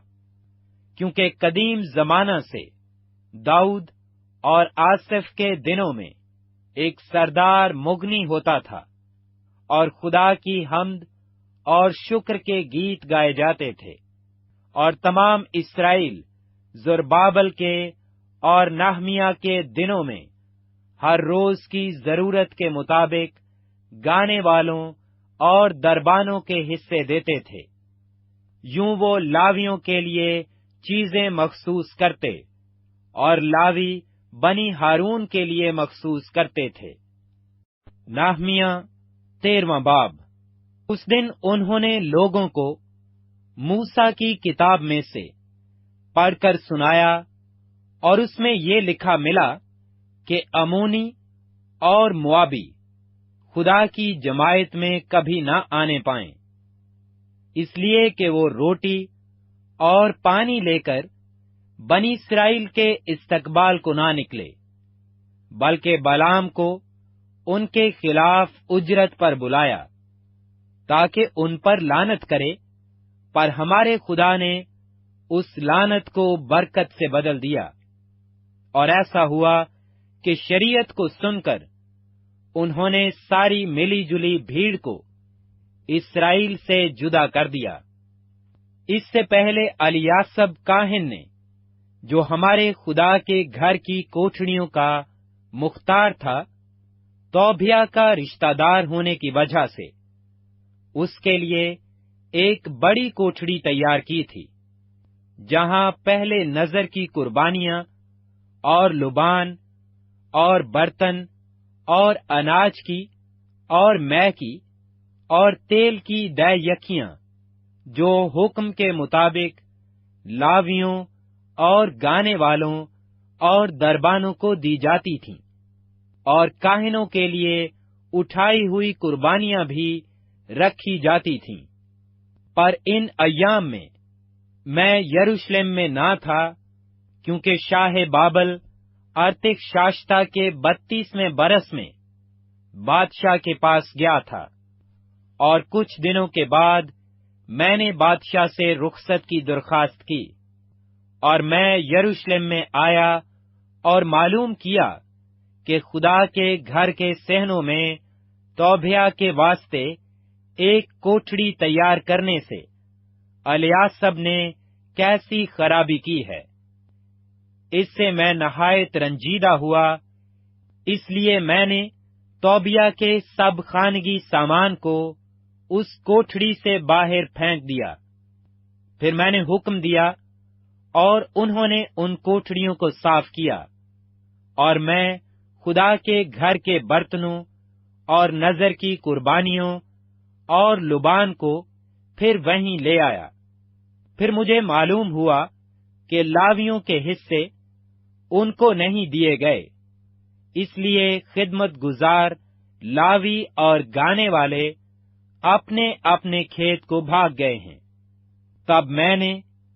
A: کیونکہ قدیم زمانہ سے داؤد اور آصف کے دنوں میں ایک سردار مغنی ہوتا تھا، اور خدا کی حمد اور شکر کے گیت گائے جاتے تھے، اور تمام اسرائیل زربابل کے اور نہمیہ کے دنوں میں ہر روز کی ضرورت کے مطابق گانے والوں اور دربانوں کے حصے دیتے تھے۔ یوں وہ لاویوں کے لیے چیزیں مخصوص کرتے اور لاوی بنی ہارون کے لیے مخصوص کرتے تھے۔ نہمیہ 13واں باب۔ اس دن انہوں نے لوگوں کو موسیٰ کی کتاب میں سے پڑھ کر سنایا، اور اس میں یہ لکھا ملا کہ امونی اور موابی خدا کی جماعت میں کبھی نہ آنے پائیں، اس لیے کہ وہ روٹی اور پانی لے کر بنی اسرائیل کے استقبال کو نہ نکلے، بلکہ بلعام کو ان کے خلاف اجرت پر بلایا تاکہ ان پر لعنت کرے، پر ہمارے خدا نے اس لعنت کو برکت سے بدل دیا۔ اور ایسا ہوا کہ شریعت کو سن کر انہوں نے ساری ملی جلی بھیڑ کو اسرائیل سے جدا کر دیا۔ اس سے پہلے الیاسب کاہن نے، جو ہمارے خدا کے گھر کی کوٹھڑیوں کا مختار تھا، توبیہ کا رشتہ دار ہونے کی وجہ سے اس کے لیے ایک بڑی کوٹھڑی تیار کی تھی، جہاں پہلے نظر کی قربانیاں اور لبان اور برتن اور اناج کی اور مے کی اور تیل کی دے یکیاں، جو حکم کے مطابق لاویوں اور گانے والوں اور دربانوں کو دی جاتی تھیں، اور کاہنوں کے لیے اٹھائی ہوئی قربانیاں بھی رکھی جاتی تھیں۔ پر ان ایام میں یروشلم میں نہ تھا، کیونکہ شاہ بابل ارتخشاشتا کے 32ویں برس میں بادشاہ کے پاس گیا تھا، اور کچھ دنوں کے بعد میں نے بادشاہ سے رخصت کی درخواست کی، اور میں یروشلم میں آیا اور معلوم کیا کہ خدا کے گھر کے صحنوں میں توبیہ کے واسطے ایک کوٹھڑی تیار کرنے سے الیاسب نے کیسی خرابی کی ہے۔ اس سے میں نہایت رنجیدہ ہوا، اس لیے میں نے توبیہ کے سب خانگی سامان کو اس کوٹھڑی سے باہر پھینک دیا۔ پھر میں نے حکم دیا اور انہوں نے ان کوٹھڑیوں کو صاف کیا، اور میں خدا کے گھر کے برتنوں اور نذر کی قربانیوں اور لبان کو پھر وہیں لے آیا۔ پھر مجھے معلوم ہوا کہ لاویوں کے حصے ان کو نہیں دیے گئے، اس لیے خدمت گزار لاوی اور گانے والے اپنے اپنے کھیت کو بھاگ گئے ہیں۔ تب میں نے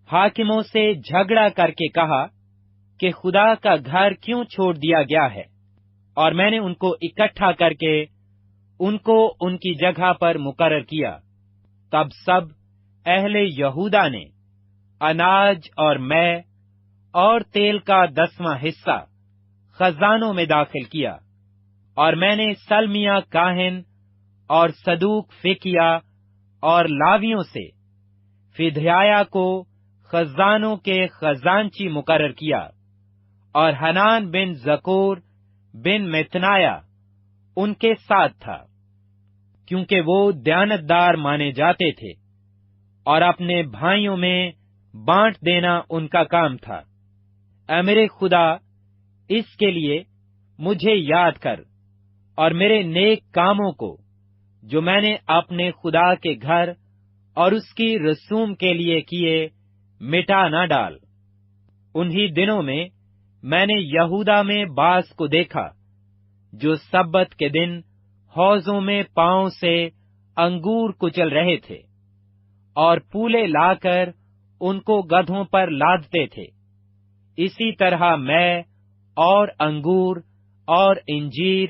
A: حاکموں سے جھگڑا کر کے کہا کہ خدا کا گھر کیوں چھوڑ دیا گیا ہے، اور میں نے ان کو اکٹھا کر کے ان کو ان کی جگہ پر مقرر کیا۔ تب سب اہل یہودا نے اناج اور مے اور تیل کا 10واں حصہ خزانوں میں داخل کیا، اور میں نے سلمیہ کاہن اور صدوق فکیہ اور لاویوں سے فدھیایا کو خزانوں کے خزانچی مقرر کیا، اور حنان بن زکور بن متنایا ان کے ساتھ تھا، کیونکہ وہ دیانتدار مانے جاتے تھے، اور اپنے بھائیوں میں بانٹ دینا ان کا کام تھا۔ اے میرے خدا، اس کے لیے مجھے یاد کر، اور میرے نیک کاموں کو جو میں نے اپنے خدا کے گھر اور اس کی رسوم کے لیے کیے مٹا نہ ڈال۔ انہی دنوں میں نے یہودا میں باز کو دیکھا جو سبت کے دن حوضوں میں پاؤں سے انگور کچل رہے تھے، اور پولے لا کر ان کو گدھوں پر لادتے تھے۔ اسی طرح میں اور انگور اور انجیر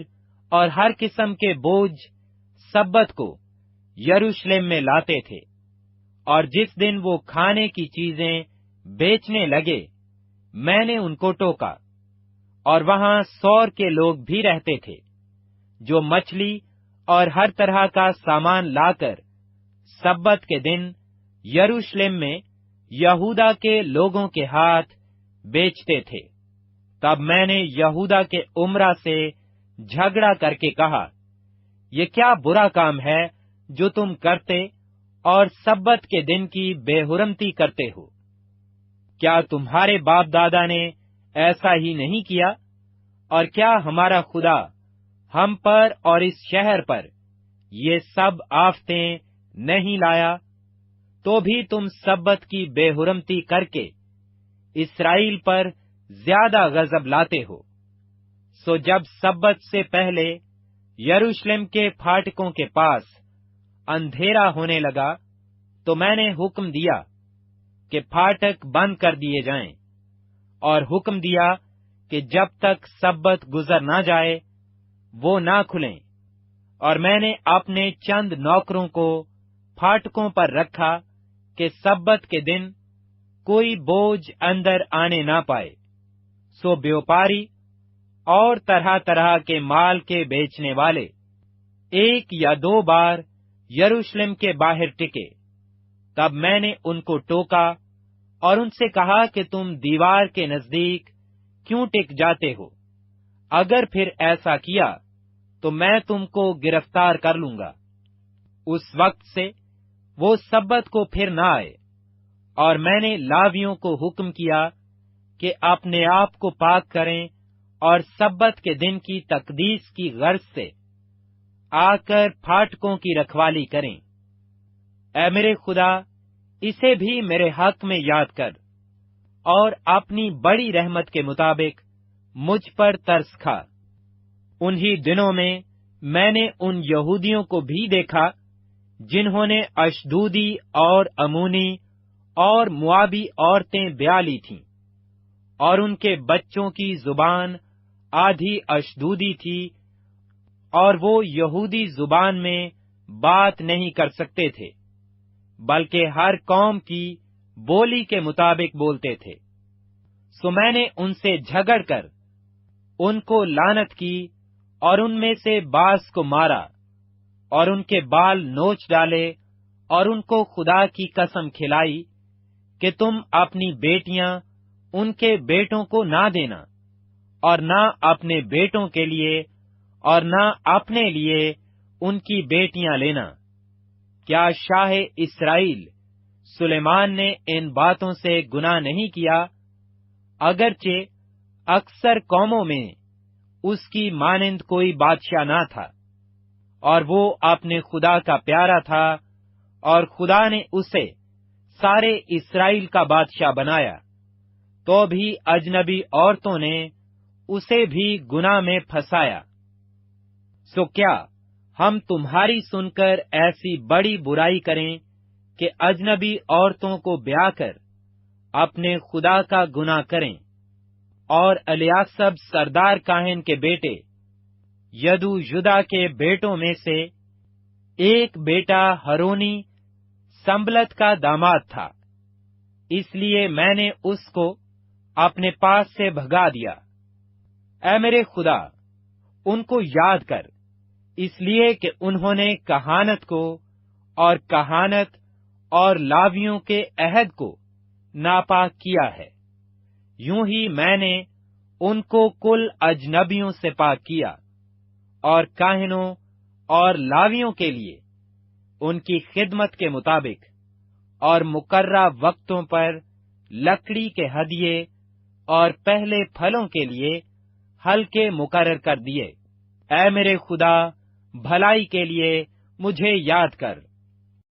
A: اور ہر قسم کے بوجھ سبت کو یروشلم میں لاتے تھے، اور جس دن وہ کھانے کی چیزیں بیچنے لگے میں نے ان کو ٹوکا۔ اور وہاں سور کے لوگ بھی رہتے تھے جو مچھلی اور ہر طرح کا سامان لا کر سبت کے دن یروشلم میں یہودا کے لوگوں کے ہاتھ بیچتے تھے۔ تب میں نے یہودا کے امرا سے جھگڑا کر کے کہا، یہ کیا برا کام ہے جو تم کرتے اور سبت کے دن کی بے حرمتی کرتے ہو؟ کیا تمہارے باپ دادا نے ایسا ہی نہیں کیا؟ اور کیا ہمارا خدا ہم پر اور اس شہر پر یہ سب آفتیں نہیں لایا؟ تو بھی تم سبت کی بے حرمتی کر کے اسرائیل پر زیادہ غضب لاتے ہو۔ سو جب سبت سے پہلے یروشلم کے پھاٹکوں کے پاس اندھیرا ہونے لگا تو میں نے حکم دیا کہ پھاٹک بند کر دیے جائیں، اور حکم دیا کہ جب تک سبت گزر نہ جائے وہ نہ کھلیں۔ اور میں نے اپنے چند نوکروں کو پھاٹکوں پر رکھا کہ سبت کے دن کوئی بوجھ اندر آنے نہ پائے۔ سو بیوپاری اور طرح طرح کے مال کے بیچنے والے 1 یا 2 بار یروشلم کے باہر ٹکے۔ تب میں نے ان کو ٹوکا اور ان سے کہا کہ تم دیوار کے نزدیک کیوں ٹک جاتے ہو؟ اگر پھر ایسا کیا تو میں تم کو گرفتار کر لوں گا۔ اس وقت سے وہ سبت کو پھر نہ آئے، اور میں نے لاویوں کو حکم کیا کہ اپنے آپ کو پاک کریں اور سبت کے دن کی تقدیس کی غرض سے آ کر پھاٹکوں کی رکھوالی کریں۔ اے میرے خدا، اسے بھی میرے حق میں یاد کر، اور اپنی بڑی رحمت کے مطابق مجھ پر ترس کھا۔ انہی دنوں میں نے ان یہودیوں کو بھی دیکھا جنہوں نے اشدودی اور امونی اور موابی عورتیں بیاہ لی تھیں، اور ان کے بچوں کی زبان آدھی اشدودی تھی، اور وہ یہودی زبان میں بات نہیں کر سکتے تھے، بلکہ ہر قوم کی بولی کے مطابق بولتے تھے۔ سو میں نے ان سے جھگڑ کر ان کو لعنت کی، اور ان میں سے بعض کو مارا، اور ان کے بال نوچ ڈالے، اور ان کو خدا کی قسم کھلائی کہ تم اپنی بیٹیاں ان کے بیٹوں کو نہ دینا، اور نہ اپنے بیٹوں کے لیے اور نہ اپنے لیے ان کی بیٹیاں لینا۔ کیا شاہ اسرائیل سلیمان نے ان باتوں سے گناہ نہیں کیا؟ اگرچہ اکثر قوموں میں اس کی مانند کوئی بادشاہ نہ تھا، اور وہ اپنے خدا کا پیارا تھا، اور خدا نے اسے سارے اسرائیل کا بادشاہ بنایا، تو بھی اجنبی عورتوں نے اسے بھی گناہ میں پھنسایا۔ سو کیا ہم تمہاری سن کر ایسی بڑی برائی کریں کہ اجنبی عورتوں کو بیاہ کر اپنے خدا کا گناہ کریں؟ اور الیاسب سردار کاہن کے بیٹے یدو یدا کے بیٹوں میں سے ایک بیٹا ہرونی سنبلت کا داماد تھا، اس لیے میں نے اس کو اپنے پاس سے بھگا دیا۔ اے میرے خدا، ان کو یاد کر، اس لیے کہ انہوں نے کہانت کو اور کہانت اور لاویوں کے عہد کو ناپاک کیا ہے۔ یوں ہی میں نے ان کو کل اجنبیوں سے پاک کیا، اور کاہنوں اور لاویوں کے لیے ان کی خدمت کے مطابق اور مقررہ وقتوں پر لکڑی کے ہدیے اور پہلے پھلوں کے لیے حلقے مقرر کر دیے۔ اے میرے خدا، بھلائی کے لیے مجھے یاد کر۔